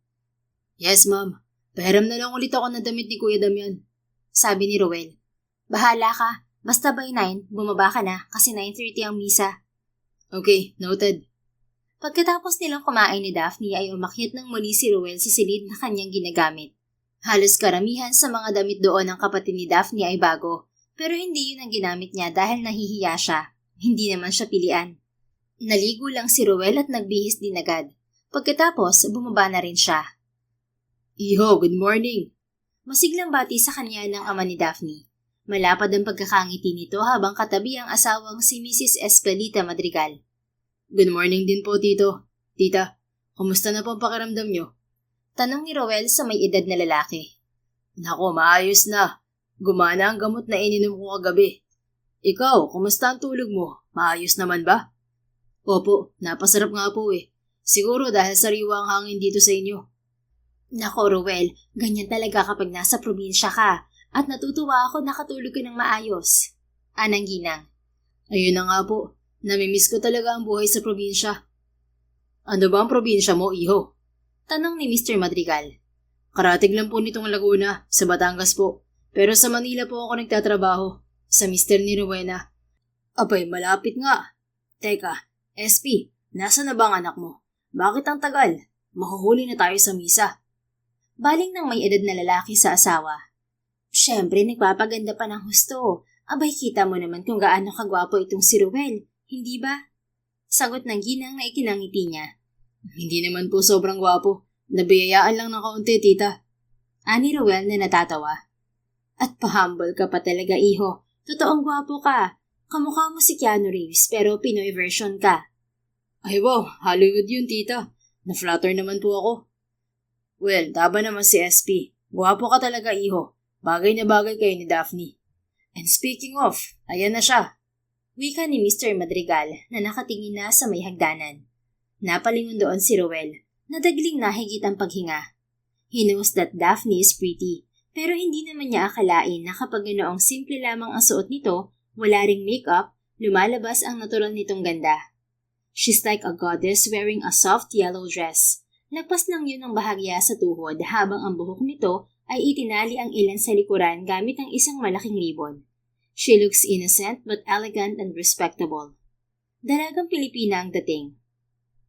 B: Yes, ma'am. Pahiram na lang ulit ako ng damit ni Kuya Damian.
A: Sabi ni Ruel. Bahala ka. Basta by 9, bumaba ka na kasi 9:30 ang misa.
B: Okay, noted.
A: Pagkatapos nilang kumain ni Daphne ay umakyat ng muli si Ruel sa silid na kanyang ginagamit. Halos karamihan sa mga damit doon ng kapatid ni Daphne ay bago, pero hindi yun ang ginamit niya dahil nahihiya siya. Hindi naman siya pilian. Naligo lang si Ruel at nagbihis din agad. Pagkatapos, bumaba na rin siya.
B: Iho, good morning.
A: Masiglang bati sa kanya ng ama ni Daphne. Malapad ang pagkakangiti nito habang katabi ang asawang si Mrs. Espelita Madrigal.
B: Good morning din po, Tito. Tita, kumusta na po ang pakiramdam nyo?
A: Tanong ni Ruel sa may edad na lalaki.
B: Nako, maayos na. Gumana ang gamot na ininom ko kagabi. Ikaw, kumusta ang tulog mo? Maayos naman ba? Opo, napasarap nga po eh. Siguro dahil sariwa ang hangin dito sa inyo.
A: Nako, Ruel, ganyan talaga kapag nasa probinsya ka. At natutuwa ako nakatulog ka ng maayos. Anang ginang.
B: Ayun na nga po. Namimiss ko talaga ang buhay sa probinsya. Ano ba ang probinsya mo, Iho?
A: Tanong ni Mr. Madrigal.
B: Karatig lang po nitong Laguna, sa Batangas po. Pero sa Manila po ako nagtatrabaho. Sa Mr. ni Rowena. Abay, malapit nga. Teka, SP, nasa na ba ang anak mo? Bakit ang tagal? Mahuhuli na tayo sa misa.
A: Baling ng may edad na lalaki sa asawa. Siyempre, nagpapaganda pa ng husto. Abay, kita mo naman kung gaano kagwapo itong si Ruel, hindi ba? Sagot ng ginang na ikinangiti niya.
B: Hindi naman po sobrang gwapo. Nabiyayaan lang ng kaunti, tita.
A: Ani Ruel na natatawa. At pa-humble ka pa talaga, Iho. Totoong gwapo ka. Kamukha mo si Keanu Reeves pero Pinoy version ka.
B: Ay wow, Hollywood yun, tita. Na-flatter naman po ako. Well, taba naman si SP. Gwapo ka talaga, Iho. Bagay na bagay kayo ni Daphne. And speaking of, ayan na siya.
A: Wika ni Mr. Madrigal na nakatingin na sa may hagdanan. Napalingon doon si Ruel, nadagling nahigit ang paghinga. He knows that Daphne is pretty, pero hindi naman niya akalain na kapag ganoong simple lamang ang suot nito, wala ring makeup, lumalabas ang natural nitong ganda. She's like a goddess wearing a soft yellow dress. Lagpas lang yun ng bahagya sa tuhod habang ang buhok nito ay itinali ang ilan sa likuran gamit ang isang malaking ribbon. She looks innocent but elegant and respectable. Dalagang Pilipina ang dating.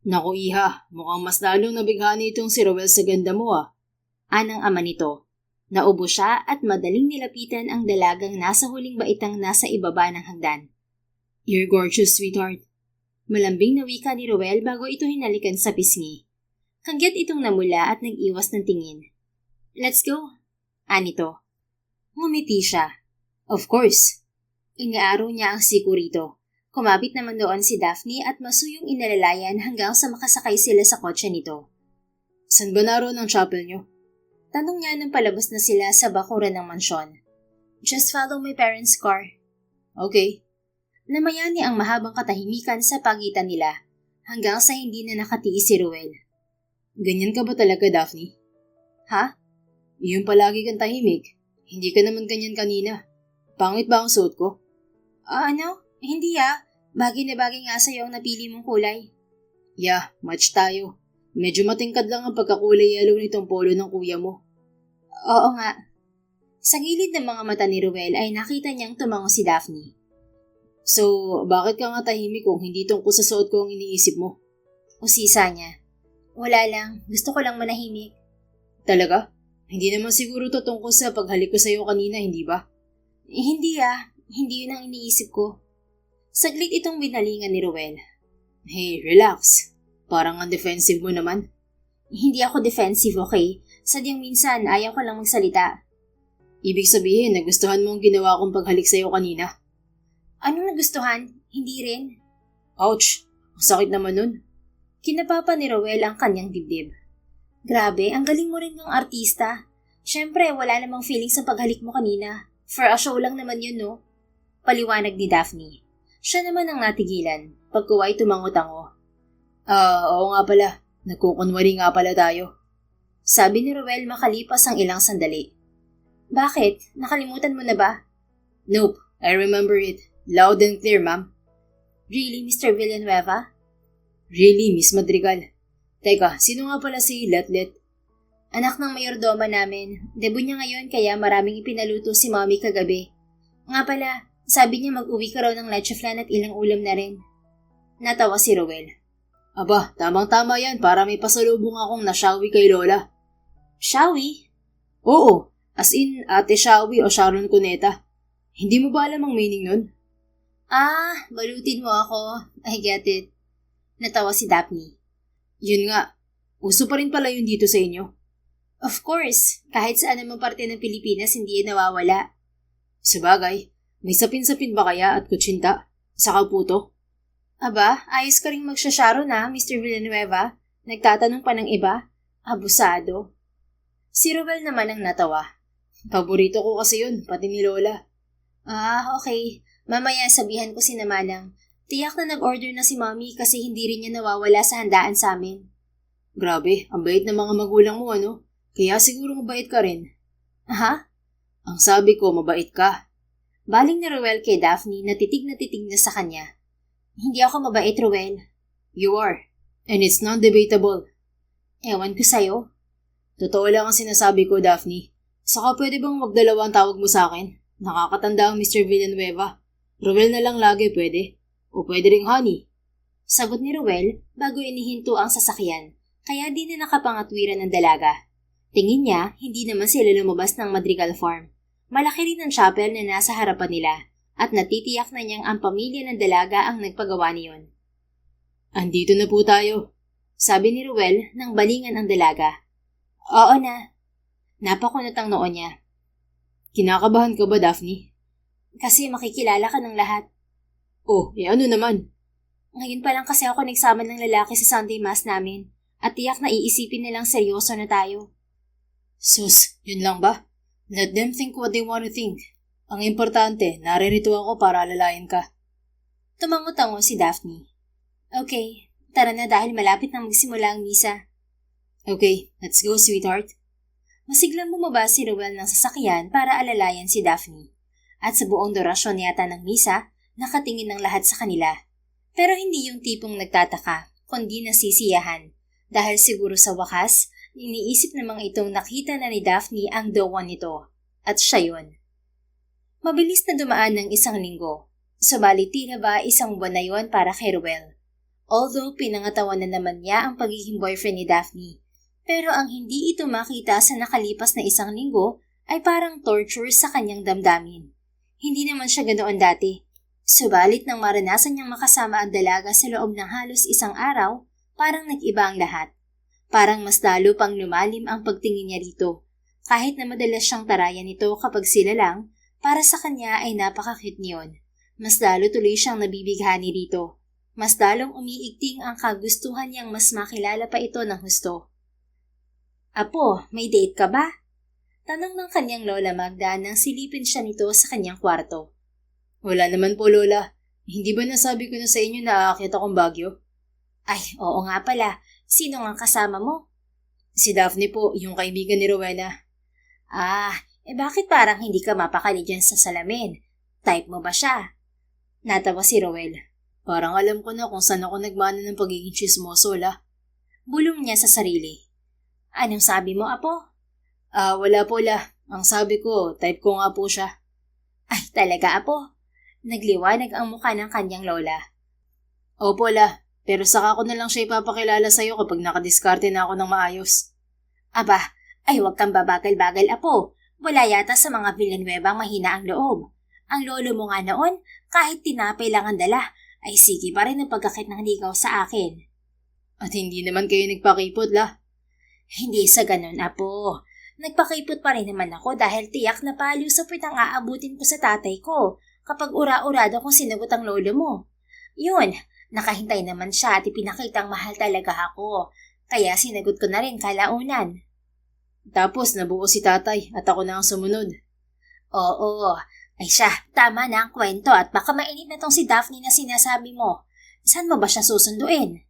B: Naku, Iha, mukhang mas lalong nabighani itong si Rowel sa ganda mo
A: Anang ama nito. Naubo siya at madaling nilapitan ang dalagang nasa huling baitang nasa ibaba ng hagdan.
B: You're gorgeous, sweetheart.
A: Malambing na wika ni Rowel bago ito hinalikan sa pisngi. Kagyat itong namula at nag-iwas ng tingin. Let's go. Anito. Ngumiti siya. Of course. Inaaraw niya ang siku rito. Kumabit naman doon si Daphne at masuyong inalalayan hanggang sa makasakay sila sa kotse nito.
B: San ba naroon ang chapel nyo?
A: Tanong niya nang palabas na sila sa bakuran ng mansyon. Just follow my parents' car.
B: Okay.
A: Namayani ang mahabang katahimikan sa pagitan nila hanggang sa hindi na nakatiis si Ruel.
B: Ganyan ka ba talaga, Daphne?
A: Ha?
B: Yung palagi kang tahimik. Hindi ka naman ganyan kanina. Pangit ba ang suot ko?
A: Ano? Hindi Bagay na bagay nga sa'yo ang napili mong kulay.
B: Yeah, match tayo. Medyo matingkad lang ang pagkakulay yellow nitong polo ng kuya mo.
A: Oo nga. Sa gilid ng mga mata ni Ruel ay nakita niyang tumango si Daphne.
B: So, bakit ka nga tahimik kung hindi tungkol sa suot ko ang iniisip mo?
A: Usisa niya. Wala lang, gusto ko lang manahimik.
B: Talaga? Hindi naman siguro to tungkol sa paghalik ko sa'yo kanina, hindi ba?
A: Hindi yun ang iniisip ko. Saglit itong binalingan ni Ruel.
B: Hey, relax. Parang ang defensive mo naman.
A: Hindi ako defensive, okay? Sadyang minsan ayaw ko lang magsalita.
B: Ibig sabihin, nagustuhan mo ang ginawa kong paghalik sa'yo kanina.
A: Anong nagustuhan? Hindi rin.
B: Ouch! Ang sakit naman nun.
A: Kinapapa ni Ruel ang kanyang dibdib. Grabe, ang galing mo rin ng artista. Siyempre, wala namang feeling sa paghalik mo kanina. For a show lang naman yun, no? Paliwanag ni Daphne. Siya naman ang natigilan. Pagkuway tumango-tango.
B: Oo nga pala. Nagkukunwari nga pala tayo.
A: Sabi ni Ruel makalipas ang ilang sandali. Bakit? Nakalimutan mo na ba?
B: Nope, I remember it. Loud and clear, ma'am.
A: Really, Mr. Villanueva?
B: Really, Miss Madrigal. Teka, sino nga pala si Letlet?
A: Anak ng mayordoma namin. Debut niya ngayon kaya maraming ipinaluto si Mommy kagabi. Nga pala, sabi niya mag-uwi ka raw ng leche flan at ilang ulam na rin. Natawa si Ruel.
B: Aba, tamang-tama yan para may pasalubong akong nasyawi kay Lola.
A: Shawi?
B: Oo, as in Ate Shawi o Sharon Cuneta. Hindi mo ba alam ang meaning nun?
A: Balutin mo ako. I get it. Natawa si Daphne.
B: Yun nga, uso pa rin pala yun dito sa inyo.
A: Of course, kahit saan namang parte ng Pilipinas hindi yan nawawala.
B: Sabagay, may sapin-sapin ba kaya at kutsinta? Saka puto?
A: Aba, ayos ka rin magsasyaro na, Mr. Villanueva. Nagtatanong pa ng iba. Abusado. Si Ruel naman ang natawa.
B: Paborito ko kasi yun, pati ni Lola.
A: Okay. Mamaya sabihan ko si Namanang. Tiyak na nag-order na si Mommy kasi hindi rin niya nawawala sa handaan sa amin.
B: Grabe, ang bait ng mga magulang mo, ano? Kaya siguro mabait ka rin.
A: Aha?
B: Ang sabi ko, mabait ka.
A: Baling ni Ruel kay Daphne na titig na sa kanya. Hindi ako mabait, Ruel.
B: You are. And it's non-debatable.
A: Ewan ko sa'yo.
B: Totoo lang ang sinasabi ko, Daphne. Saka pwede bang magdalawa ang tawag mo sa akin? Nakakatanda ang Mr. Villanueva. Ruel na lang lagi pwede. O pwede ring honey.
A: Sagot ni Ruel bago inihinto ang sasakyan, kaya di na nakapangatwiran ng dalaga. Tingin niya, hindi naman sila lumabas ng Madrigal Farm. Malaki rin ang chapel na nasa harapan nila at natitiyak na niyang ang pamilya ng dalaga ang nagpagawa niyon.
B: Andito na po tayo,
A: sabi ni Ruel nang balingan ang dalaga. Oo na. Napakunot ang noo niya.
B: Kinakabahan ka ba, Daphne?
A: Kasi makikilala ka ng lahat.
B: Oh, ano naman?
A: Ngayon pa lang kasi ako nagsama ng lalaki sa Sunday Mass namin at tiyak na iisipin nilang seryoso na tayo.
B: Sus, yun lang ba? Let them think what they want to think. Ang importante, naririto ako para alalayan ka.
A: Tumango-tango si Daphne. Okay, tara na dahil malapit na magsimula ang misa.
B: Okay, let's go, sweetheart.
A: Masiglang bumaba si Ruel ng sasakyan para alalayan si Daphne. At sa buong dorasyon yata ng misa, nakatingin ng lahat sa kanila. Pero hindi yung tipong nagtataka, kundi nasisiyahan. Dahil siguro sa wakas, iniisip ng mga itong nakita na ni Daphne ang the one nito. At siya yun. Mabilis na dumaan ng isang linggo. Subalit tila ba isang buwan na yun para kay Ruel. Although pinangatawan na naman niya ang pagiging boyfriend ni Daphne. Pero ang hindi ito makita sa nakalipas na isang linggo ay parang torture sa kanyang damdamin. Hindi naman siya ganoon dati. Subalit nang maranasan niyang makasama ang dalaga sa loob ng halos isang araw, parang nag-iba ang lahat. Parang mas lalo pang lumalim ang pagtingin niya rito. Kahit na madalas siyang tarayan nito kapag sila lang, para sa kanya ay napaka-cute niyon. Mas lalo tuloy siyang nabibighani rito. Mas lalong umiigting ang kagustuhan niyang mas makilala pa ito ng husto. Apo, may date ka ba? Tanong ng kanyang Lola Magda nang silipin siya nito sa kanyang kwarto.
B: Wala naman po, Lola. Hindi ba nasabi ko na sa inyo na aakyat akong Baguio?
A: Ay, oo nga pala. Sino nga kasama mo?
B: Si Daphne po, yung kaibigan ni Rowena.
A: Bakit parang hindi ka mapakali dyan sa salamin? Type mo ba siya? Natawa si Roel.
B: Parang alam ko na kung saan ako nagmana ng pagiging chismoso, la.
A: Bulong niya sa sarili. Anong sabi mo, Apo?
B: Wala po, la. Ang sabi ko, type ko nga po siya.
A: Ay, talaga apo. Nagliwanag ang mukha ng kanyang lola.
B: Opo la, pero saka ko na lang siya ipapakilala sa'yo kapag nakadiskarte na ako ng maayos.
A: Aba, ay huwag kang babagal-bagal apo. Wala yata sa mga Villanueva ang mahina ang loob. Ang lolo mo nga noon, kahit tinapay lang ang dala, ay sige pa rin ang pagkakit ng ligaw sa akin.
B: At hindi naman kayo nagpakipot la.
A: Hindi sa ganun apo. Nagpakipot pa rin naman ako dahil tiyak na palo sa puwit ang aabutin ko sa tatay ko kapag ura-urado kong sinagot ang lolo mo. Yun, nakahintay naman siya at ipinakitang mahal talaga ako. Kaya sinagot ko na rin kalaunan.
B: Tapos nabuo si tatay at ako na ang sumunod.
A: Oo, ay siya, tama na ang kwento at baka mainit na tong si Daphne na sinasabi mo. Saan mo ba siya susunduin?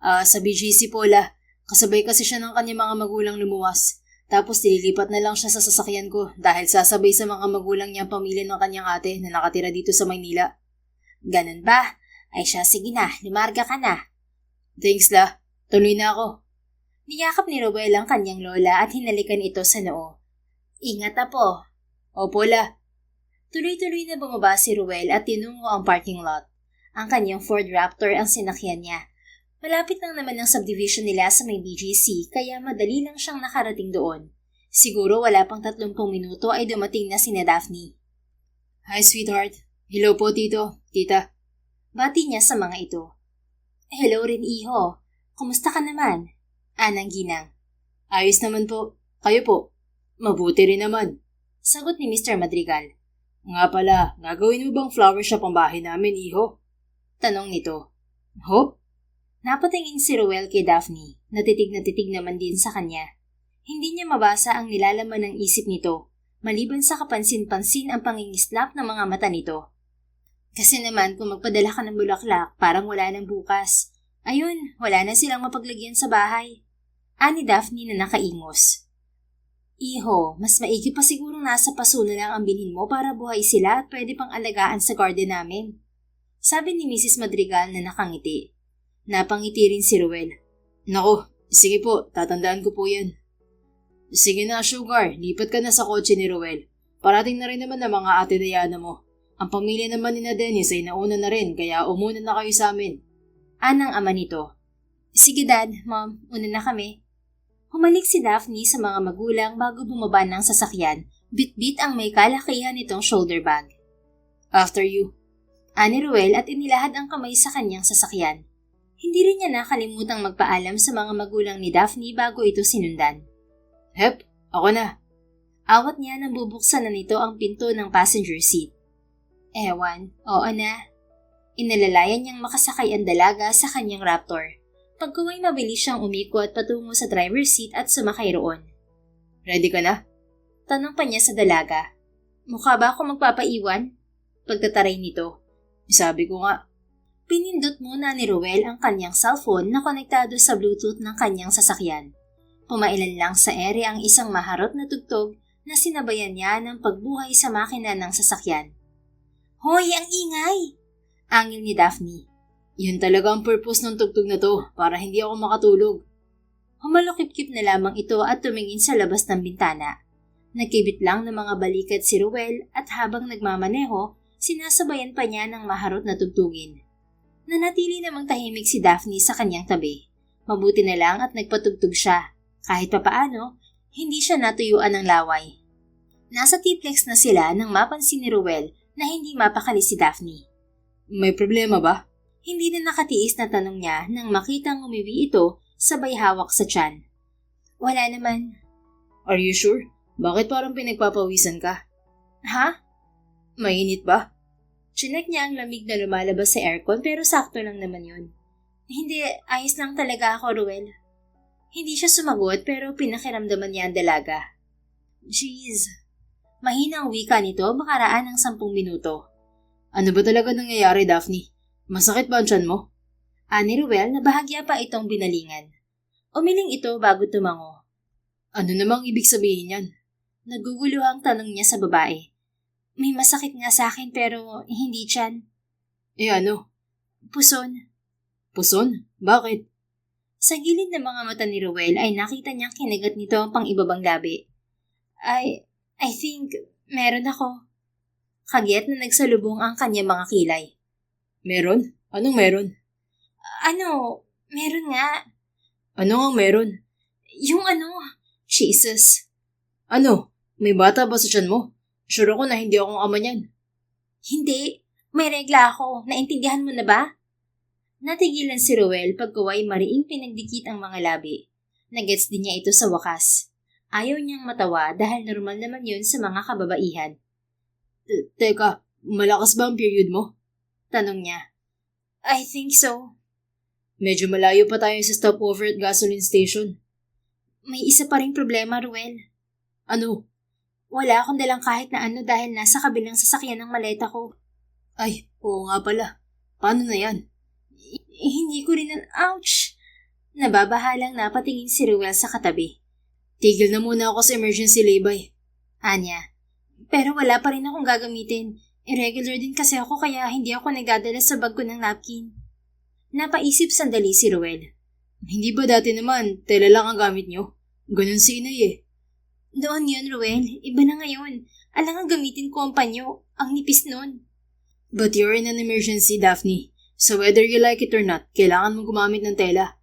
B: Sa BGC po la. Kasabay kasi siya ng kanyang mga magulang lumuwas. Tapos nililipat na lang siya sa sasakyan ko dahil sasabay sa mga magulang niya ang pamilya ng kanyang ate na nakatira dito sa Maynila.
A: Ganun ba? Ay siya, sige na, lumarga ka na.
B: Thanks la, tuloy na ako.
A: Niyakap ni Ruel ang kanyang lola at hinalikan ito sa noo. Ingat apo.
B: Opo la.
A: Tuloy-tuloy na bumaba si Ruel at tinungo ang parking lot. Ang kanyang Ford Raptor ang sinakyan niya. Malapit lang naman ang subdivision nila sa may BGC kaya madali lang siyang nakarating doon. Siguro wala pang 30 minuto ay dumating na sina Daphne.
B: Hi sweetheart. Hello po tito, tita.
A: Bati niya sa mga ito. Hello rin iho. Kumusta ka naman? Anang ginang.
B: Ayos naman po. Kayo po? Mabuti rin naman.
A: Sagot ni Mr. Madrigal.
B: Nga pala, gagawin mo bang flower shop ang bahay namin, iho?
A: Tanong nito.
B: Ho?
A: Napatingin si Ruel kay Daphne. Natitig na titig naman din sa kanya. Hindi niya mabasa ang nilalaman ng isip nito, maliban sa kapansin-pansin ang pangingislap ng mga mata nito. Kasi naman kung magpadala ka ng bulaklak, parang wala nang bukas. Ayun, wala na silang mapaglagyan sa bahay. Ani Daphne na nakaingos. Iho, mas maigi pa sigurong nasa paso na lang ang bilhin mo para buhay sila at pwede pang alagaan sa garden namin. Sabi ni Mrs. Madrigal na nakangiti. Napangiti rin si Ruel.
B: Nako, sige po, tatandaan ko po yan. Sige na, Sugar, lipat ka na sa kotse ni Ruel. Parating na rin naman ang mga ate Diana mo. Ang pamilya naman ni na Dennis ay nauna na rin, kaya umuna na kayo sa amin.
A: Anang ama nito. Sige dad, mom, una na kami. Humalik si Daphne sa mga magulang bago bumaba ng sasakyan, bit-bit ang may kalakihan nitong shoulder bag.
B: After you.
A: Ani Ruel at inilahad ang kamay sa kanyang sasakyan. Hindi rin niya nakalimutang magpaalam sa mga magulang ni Daphne bago ito sinundan.
B: Hep, ako na.
A: Awat niya nang bubuksan na nito ang pinto ng passenger seat. Ewan, oo na. Inalalayan niyang makasakay ang dalaga sa kanyang Raptor. Pagkaway mabilis siyang umikot patungo sa driver's seat at sumakay roon.
B: Ready ka na?
A: Tanong pa niya sa dalaga. Mukha ba ako magpapaiwan? Pagtataray nito.
B: Sabi ko nga.
A: Pinindot muna ni Ruel ang kanyang cellphone na konektado sa Bluetooth ng kanyang sasakyan. Pumailan lang sa ere ang isang maharot na tugtog na sinabayan niya ng pagbuhay sa makina ng sasakyan. Hoy, ang ingay! Angil ni Daphne.
B: Yun talaga ang purpose ng tugtog na to, para hindi ako makatulog.
A: Humalukip-kip na lamang ito at tumingin sa labas ng bintana. Nagkibit lang ng mga balikat si Ruel at habang nagmamaneho, sinasabayan pa niya ng maharot na tugtugin. Nanatili namang tahimik si Daphne sa kanyang tabi. Mabuti na lang at nagpatugtog siya. Kahit papaano, hindi siya natuyuan ng laway. Nasa T-Plex na sila nang mapansin ni Ruel na hindi mapakali si Daphne.
B: May problema ba?
A: Hindi na nakatiis na tanong niya nang makitang umiwi ito sabay hawak sa tiyan. Wala naman.
B: Are you sure? Bakit parang pinagpapawisan ka?
A: Ha?
B: Mainit ba?
A: Chinek niya ang lamig na lumalabas sa aircon pero sakto lang naman yun. Hindi, ayos lang talaga ako, Ruel. Hindi siya sumagot pero pinakiramdaman niya ang dalaga. Jeez. Mahina ang wika nito makaraan ng 10 minuto.
B: Ano ba talaga nangyayari, Daphne? Masakit ba ang tiyan mo?
A: Ani Ruel na bahagya pa itong binalingan. Umiling ito bago tumango.
B: Ano namang ibig sabihin yan?
A: Naguguluhang tanong niya sa babae. May masakit nga sa akin pero hindi tiyan.
B: Ano?
A: Puson.
B: Puson? Bakit?
A: Sa gilid ng mga mata ni Ruel ay nakita niyang kinagat nito ang pang-ibabang labi. I think meron ako. Kagyat na nagsalubong ang kanyang mga kilay.
B: Meron? Anong meron?
A: Meron nga.
B: Ano ang meron?
A: Yung Jesus.
B: Ano? May bata ba sa tiyan mo? Sure ako na hindi akong ama niyan.
A: Hindi. May regla ako. Naintindihan mo na ba? Natigilan si Ruel pagkaway mariing pinagdikit ang mga labi. Nagets din niya ito sa wakas. Ayaw niyang matawa dahil normal naman yun sa mga kababaihan.
B: Teka, malakas ba ang period mo?
A: Tanong niya. I think so.
B: Medyo malayo pa tayo sa stopover at gasoline station.
A: May isa pa ring problema, Ruel.
B: Ano?
A: Wala akong dalang kahit na ano dahil nasa kabilang sasakyan ng maleta ko.
B: Ay, oo nga pala. Paano na yan?
A: Hindi ko rin ouch! Nababahalang napatingin si Ruel sa katabi.
B: Tigil na muna ako sa emergency laybay.
A: Anya. Pero wala pa rin akong gagamitin. Irregular din kasi ako kaya hindi ako nagdadala sa bag ko ng napkin. Napaisip sandali si Ruel.
B: Hindi ba dati naman, tela lang ang gamit nyo? Ganun si inay eh.
A: Doon yun, Ruel. Iba na ngayon. Alangang gamitin ko ang panyo. Ang nipis nun.
B: But you're in an emergency, Daphne. So whether you like it or not, kailangan mong gumamit ng tela.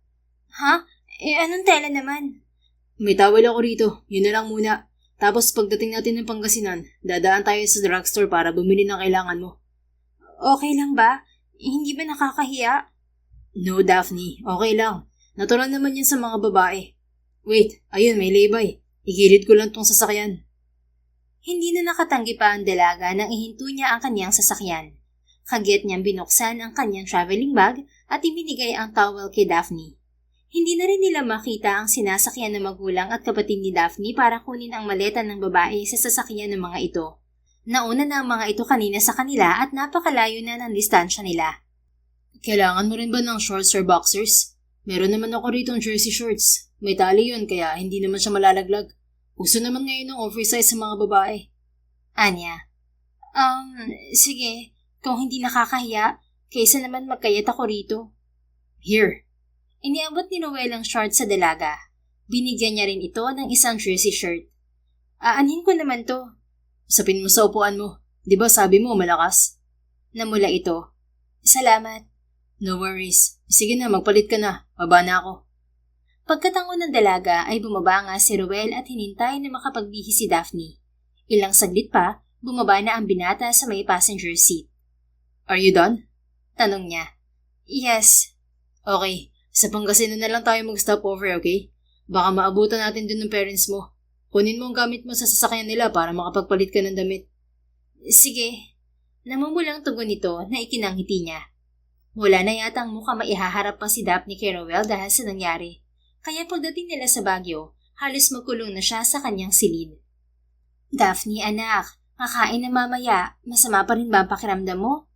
A: Ha? Anong tela naman?
B: May towel ako rito. Yun na lang muna. Tapos pagdating natin ng Pangasinan, dadaan tayo sa drugstore para bumili ng kailangan mo.
A: Okay lang ba? Hindi ba nakakahiya?
B: No, Daphne. Okay lang. Natural naman yan sa mga babae. Wait, ayun, may laybay. Igilid ko lang tong sasakyan.
A: Hindi na nakatanggi pa ang dalaga nang ihinto niya ang kanyang sasakyan. Kagyat niyang binuksan ang kanyang traveling bag at ibinigay ang towel kay Daphne. Hindi na rin nila makita ang sinasakyan ng magulang at kapatid ni Daphne para kunin ang maleta ng babae sa sasakyan ng mga ito. Nauna na ang mga ito kanina sa kanila at napakalayo na ng distansya nila.
B: Kailangan mo rin ba ng shorts or boxers? Meron naman ako rito ng jersey shorts. May tali yun kaya hindi naman siya malalaglag. Uso naman ngayon ng oversize sa mga babae.
A: Anya. Sige. Kung hindi nakakahiya, kaysa naman magkayat ako rito.
B: Here.
A: Iniabot ni Noel ang shorts sa dalaga. Binigyan niya rin ito ng isang jersey shirt. Aanhin ko naman to.
B: Sapin mo sa upuan mo. Di ba sabi mo malakas?
A: Namula ito. Salamat.
B: No worries. Sige na, magpalit ka na. Baba na ako.
A: Pagkatango ng dalaga ay bumaba nga si Ruel at hinintay na makapagbihis si Daphne. Ilang saglit pa, bumaba na ang binata sa may passenger seat.
B: Are you done?
A: Tanong niya. Yes.
B: Okay. Sa Pangasinan na lang tayo mag-stop over, okay? Baka maabutan natin dun ng parents mo. Kunin mo ang gamit mo sa sasakyan nila para makapagpalit ka ng damit.
A: Sige. Namumulang tugon nito na ikinangiti niya. Wala na yata ang mukha maihaharap pa si Daphne kay Ruel dahil sa nangyari. Kaya pagdating nila sa Baguio, halos magkulong na siya sa kanyang silid. Daphne, anak, kakain na mamaya. Masama pa rin ba ang pakiramdam mo?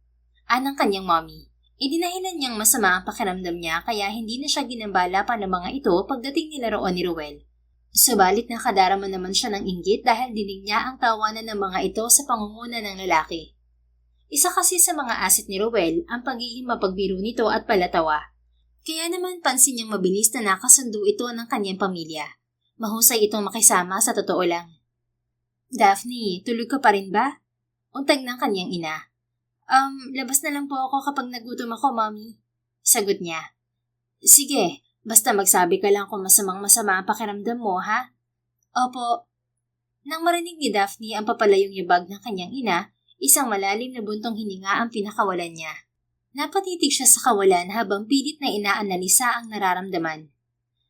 A: Anang kanyang mommy. Idinahilan niyang masama ang pakiramdam niya kaya hindi na siya ginambala pa ng mga ito pagdating nila roon ni Ruel. Subalit nakadarama naman siya ng inggit dahil dinig niya ang tawanan ng mga ito sa pangunguna ng lalaki. Isa kasi sa mga asset ni Ruel ang pagiging mapagbiro nito at palatawa. Kaya naman pansin niyang mabilis na nakasundo ito ng kanyang pamilya. Mahusay itong makisama sa totoo lang. Daphne, tulog ka pa rin ba? Untag ng kanyang ina. Labas na lang po ako kapag nagutom ako, Mommy. Sagot niya. Sige, basta magsabi ka lang kung masama ang pakiramdam mo, ha? Opo. Nang marinig ni Daphne ang papalayong yabag ng kanyang ina, isang malalim na buntong hininga ang pinakawalan niya. Napatitig siya sa kawalan habang pilit na inaanalisa ang nararamdaman.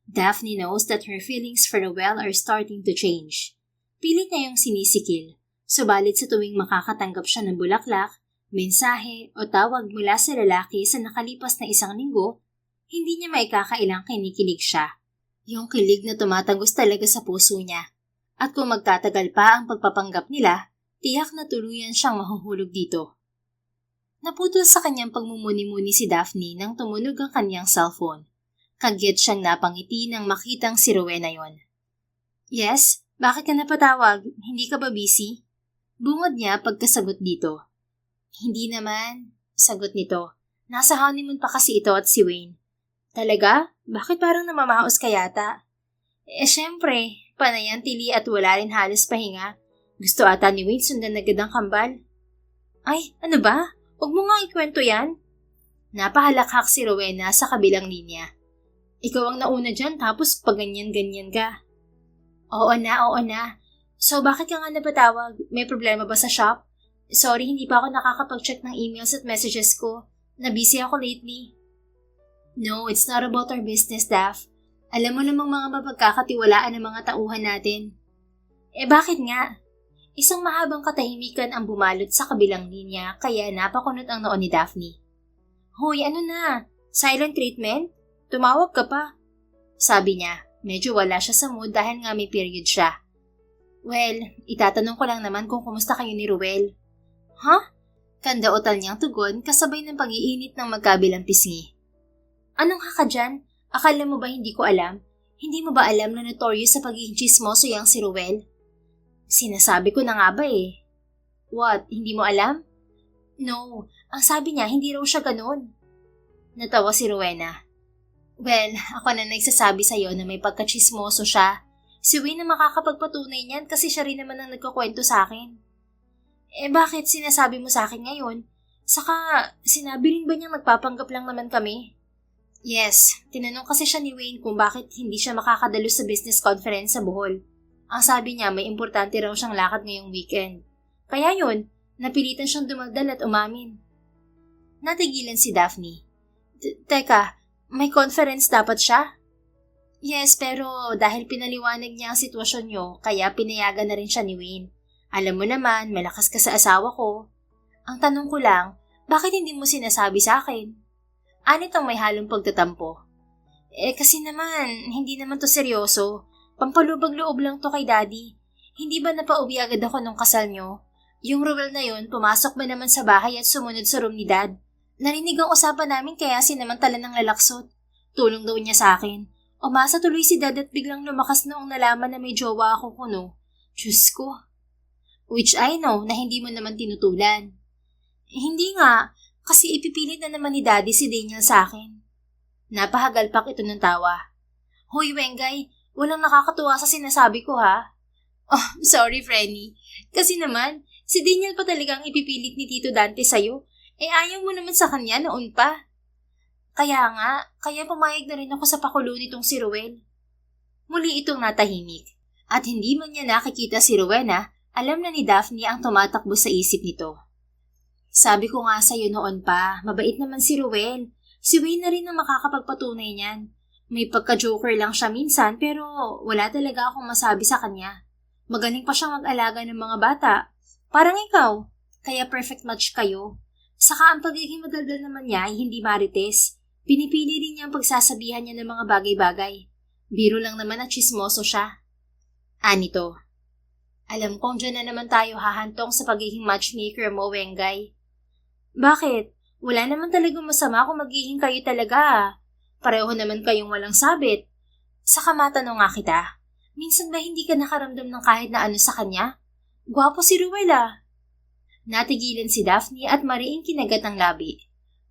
A: Daphne knows that her feelings for Ruel are starting to change. Pilit niya yung sinisikil, subalit sa tuwing makakatanggap siya ng bulaklak, mensahe o tawag mula sa lalaki sa nakalipas na isang linggo, hindi niya maikakailang kinikilig siya. Yung kilig na tumatagos talaga sa puso niya. At kung magtatagal pa ang pagpapanggap nila, tiyak na tuluyan siyang mahuhulog dito. Naputol sa kanyang pagmumuni-muni si Daphne nang tumunog ang kanyang cellphone. Kagyat siyang napangiti nang makitang si Rowena yon. Yes? Bakit ka napatawag? Hindi ka ba busy? Bungad niya pagkasagot dito. Hindi naman, sagot nito. Nasa honeymoon pa kasi ito at si Wayne. Talaga? Bakit parang namamaos ka yata? Syempre, panay ang tili at wala rin halos pahinga. Gusto ata ni Wayne sundan agad ang kambal. Ay, ano ba? Huwag mo nga ikwento yan. Napahalakhak si Rowena sa kabilang linya. Ikaw ang nauna dyan tapos paganyan-ganyan ka. Oo na. So bakit ka nga napatawag? May problema ba sa shop? Sorry, hindi pa ako nakakapag-check ng emails at messages ko. Na-busy ako lately. No, it's not about our business, Daph. Alam mo namang mga mapagkakatiwalaan ng mga tauhan natin. Bakit nga? Isang mahabang katahimikan ang bumalot sa kabilang linya kaya napakunot ang noon ni Daphne. Hoy, ano na? Silent treatment? Tumawag ka pa. Sabi niya, medyo wala siya sa mood dahil nga may period siya. Well, itatanong ko lang naman kung kumusta kayo ni Ruel. Huh? Kandaotal niyang tugon kasabay ng pag-iinit ng magkabilang pisngi. Anong haka dyan? Akala mo ba hindi ko alam? Hindi mo ba alam na notorious sa pagiging chismoso yang si Ruel? Sinasabi ko na nga ba eh. What? Hindi mo alam? No, ang sabi niya hindi raw siya ganun. Natawa si Rowena. Well, ako na nagsasabi sa'yo na may pagkachismoso siya. Si Wayne na makakapagpatunay niyan kasi siya rin naman ang nagkakwento sa akin. Bakit sinasabi mo sa akin ngayon? Saka, sinabi rin ba niyang nagpapanggap lang naman kami? Yes, tinanong kasi siya ni Wayne kung bakit hindi siya makakadalo sa business conference sa Bohol. Ang sabi niya may importante raw siyang lakad ngayong weekend. Kaya yun, napilitan siyang dumagdal at umamin. Natigilan si Daphne. Teka, may conference dapat siya? Yes, pero dahil pinaliwanag niya ang sitwasyon niyo, kaya pinayagan na rin siya ni Wayne. Alam mo naman, malakas ka sa asawa ko. Ang tanong ko lang, bakit hindi mo sinasabi sa akin? Anit ang may halong pagtatampo. Kasi naman, hindi naman to seryoso. Pampalubag-loob lang to kay Daddy. Hindi ba napauwi agad ako nung kasal niyo? Yung Ruel na yun, pumasok ba naman sa bahay at sumunod sa room ni Dad? Narinig ang usapan namin kaya sinamantala ng lalaksot. Tulong daw niya sa akin. Umasa tuloy si Dad at biglang lumakas noong nalaman na may jowa ako kuno. Diyos ko. Which I know na hindi mo naman tinutulan. Hindi nga, kasi ipipilit na naman ni Daddy si Daniel sa akin. Napahagalpak ito ng tawa. Hoy, Wengay, walang nakakatuwa sa sinasabi ko ha. Oh, sorry, Frenny. Kasi naman, si Daniel pa talagang ipipilit ni Tito Dante sa'yo. Ayaw mo naman sa kanya noon pa. Kaya nga, kaya pumayag na rin ako sa pakulo nitong si Ruel. Muli itong natahimik. At hindi man niya nakikita si Rowena, alam na ni Daphne ang tumatakbo sa isip nito. Sabi ko nga sa'yo noon pa, mabait naman si Ruel. Si Wayne na rin ang makakapagpatunay niyan. May pagka-joker lang siya minsan pero wala talaga akong masabi sa kanya. Magaling pa siyang mag-alaga ng mga bata. Parang ikaw. Kaya perfect match kayo. Saka ang pagiging madaldal naman niya ay hindi marites. Pinipili rin niya ang pagsasabihan niya ng mga bagay-bagay. Biro lang naman at chismoso siya. Anito. Alam kong dyan na naman tayo hahantong sa pagiging matchmaker mo, Wengay. Bakit? Wala naman talagang masama kung magiging kayo talaga. Pareho naman kayong walang sabit. Saka matanong nga kita, minsan ba hindi ka nakaramdam ng kahit na ano sa kanya? Gwapo si Ruel ah. Natigilan si Daphne at mariing kinagat ang labi.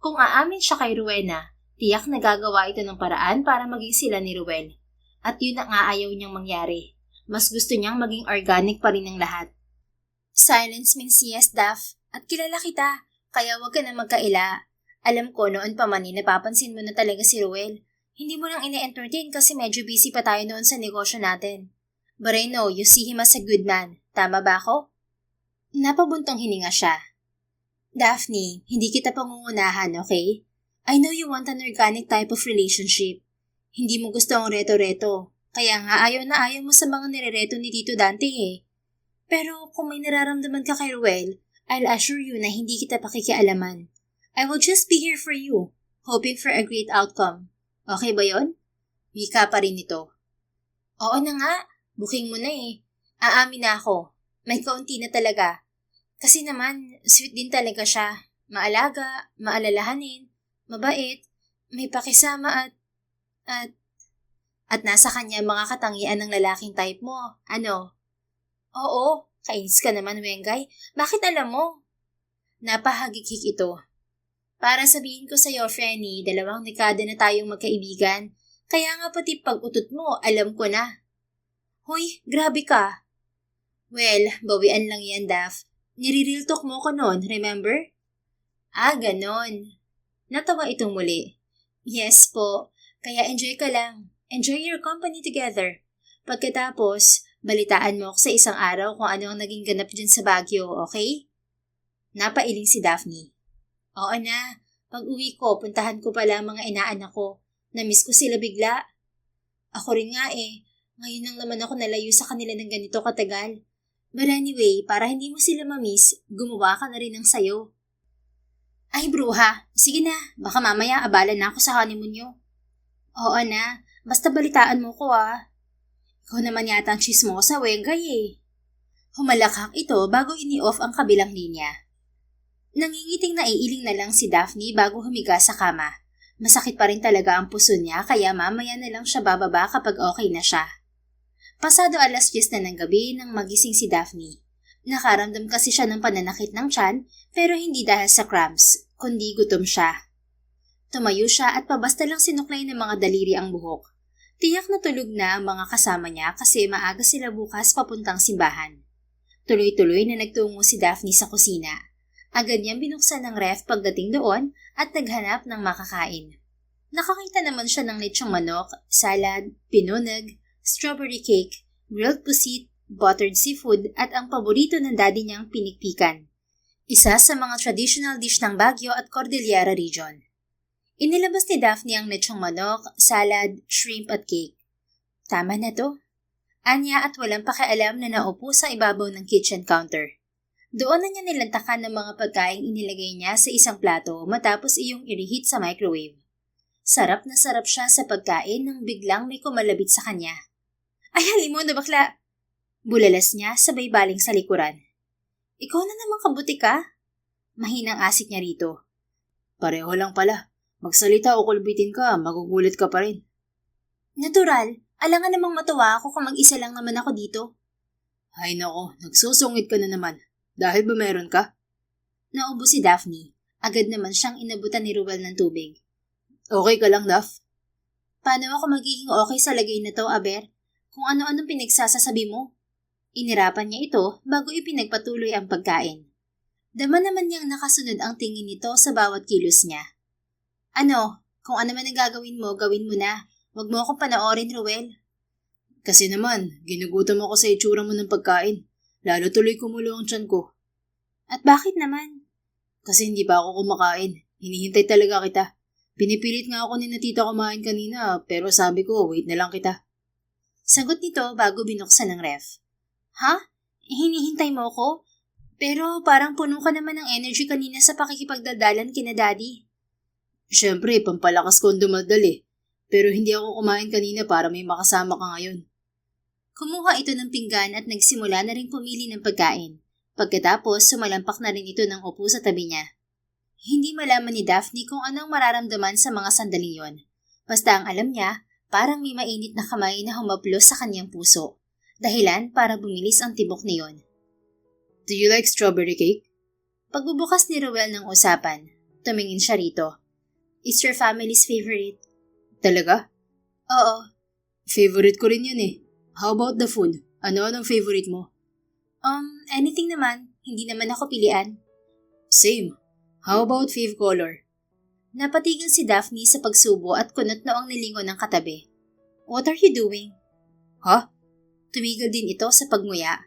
A: Kung aamin siya kay Rowena, tiyak na gagawa ito ng paraan para maging sila ni Ruel. At yun ang aayaw niyang mangyari. Mas gusto niyang maging organic pa rin ang lahat. Silence means yes, Daph. At kilala kita, kaya wag ka na magkaila. Alam ko noon pa man napapansin mo na talaga si Ruel. Hindi mo nang ine-entertain kasi medyo busy pa tayo noon sa negosyo natin. But I know you see him as a good man. Tama ba ako? Napabuntong hininga siya. Daphne, hindi kita pangungunahan, okay? I know you want an organic type of relationship. Hindi mo gusto ang reto-reto. Kaya nga ayaw na ayaw mo sa mga nirereto ni Tito Dante eh. Pero kung may nararamdaman ka kay Ruel, I'll assure you na hindi kita pakikialaman. I will just be here for you, hoping for a great outcome. Okay ba yon? Wika pa rin ito. Oo na nga, booking mo na eh. Aamin na ako, may kaunti na talaga. Kasi naman, sweet din talaga siya. Maalaga, maalalahanin, mabait, may pakisama at nasa kanya mga katangian ng lalaking type mo. Ano? Oo, kainis ka naman, Wengay. Bakit alam mo? Napahagikik ito. Para sabihin ko sa'yo, Frenny, 2 dekada na tayong magkaibigan. Kaya nga pati pag-utot mo, alam ko na. Hoy, grabe ka. Well, bawian lang yan, Daph. Nire-real talk mo ko noon, remember? Ah, ganon. Natawa itong muli. Yes po, kaya enjoy ka lang. Enjoy your company together. Pagkatapos, balitaan mo ako sa isang araw kung ano ang naging ganap dyan sa Baguio, okay? Napailing si Daphne. Oo na, pag uwi ko, puntahan ko pala ang mga inaanak ko. Namiss ko sila bigla. Ako rin nga eh. Ngayon lang naman ako nalayo sa kanila ng ganito katagal. But anyway, para hindi mo sila mamiss, gumawa ka na rin ng sayo. Ay bruha, sige na, baka mamaya abala na ako sa honeymoon nyo. Oo na, basta balitaan mo ko ah. Ikaw naman yata ang chismosa, wengay eh. Humalakhak ito bago ini-off ang kabilang linya. Nangingiting naiiling na lang si Daphne bago humiga sa kama. Masakit pa rin talaga ang puso niya kaya mamaya na lang siya bababa kapag okay na siya. Pasado 10:00 na ng gabi nang magising si Daphne. Nakaramdam kasi siya ng pananakit ng tiyan pero hindi dahil sa cramps, kundi gutom siya. Tumayo siya at pabasta lang sinuklay ng mga daliri ang buhok. Tiyak na tulog na ang mga kasama niya kasi maaga sila bukas papuntang simbahan. Tuloy-tuloy na nagtungo si Daphne sa kusina. Agad niyang binuksan ng ref pagdating doon at naghanap ng makakain. Nakakita naman siya ng lechong manok, salad, pinunag, strawberry cake, grilled pusit, buttered seafood at ang paborito ng daddy niyang pinikpikan. Isa sa mga traditional dish ng Baguio at Cordillera region. Inilabas ni Daphne ang lechong manok, salad, shrimp at cake. Tama na to. Anya at walang pakialam na naupo sa ibabaw ng kitchen counter. Doon na niya nilantakan ng mga pagkaing inilagay niya sa isang plato matapos iyong i-reheat sa microwave. Sarap na sarap siya sa pagkain nang biglang may kumalabit sa kanya. Ay, halimon na bakla! Bulalas niya sabay baling sa likuran. Ikaw na naman kabuti ka? Mahinang asik niya rito.
B: Pareho lang pala. Magsalita o kulbitin ka, magugulit ka pa rin.
A: Natural, alangan namang matuwa ako kung mag-isa lang naman ako dito.
B: Ay nako, nagsusungit ka na naman. Dahil ba meron ka?
A: Naubo si Daphne. Agad naman siyang inabutan ni Ruel ng tubig.
B: Okay ka lang, Daph?
A: Paano ako magiging okay sa lagay na to, Aber? Kung ano-anong pinagsasasabi mo. Inirapan niya ito bago ipinagpatuloy ang pagkain. Dama naman niyang nakasunod ang tingin nito sa bawat kilos niya. Ano, kung ano man ang gagawin mo, gawin mo na. Huwag mo akong panoorin, Ruel.
B: Kasi naman, ginugutom ako sa itsura mo ng pagkain. Lalo tuloy kumulo ang tiyan ko.
A: At bakit naman?
B: Kasi hindi pa ako kumakain. Hinihintay talaga kita. Pinipilit nga ako ni na tita kumain kanina pero sabi ko wait na lang kita.
A: Sagot nito bago binuksan ng ref. Ha? Hinihintay mo ko? Pero parang puno ka naman ng energy kanina sa pakikipagdaldalan kina daddy.
B: Siyempre, pampalakas ko ang dumaldal eh. Pero hindi ako kumain kanina para may makasama ka ngayon.
A: Kumuha ito ng pinggan at nagsimula na rin pumili ng pagkain. Pagkatapos, sumalampak na rin ito ng upo sa tabi niya. Hindi malaman ni Daphne kung anong mararamdaman sa mga sandaling yon. Basta ang alam niya, parang may mainit na kamay na humaplos sa kanyang puso. Dahilan para bumilis ang tibok niyon.
B: Do you like strawberry cake?
A: Pagbubukas ni Ruel ng usapan, tumingin siya rito. It's your family's favorite.
B: Talaga?
A: Oo.
B: Favorite ko rin yun eh. How about the food? Ano ang favorite mo?
A: Anything naman. Hindi naman ako pilian.
B: Same. How about fave color?
A: Napatigil si Daphne sa pagsubo at kunot noong nilingon ng katabi. What are you doing?
B: Ha?
A: Tumigil din ito sa pagmuya.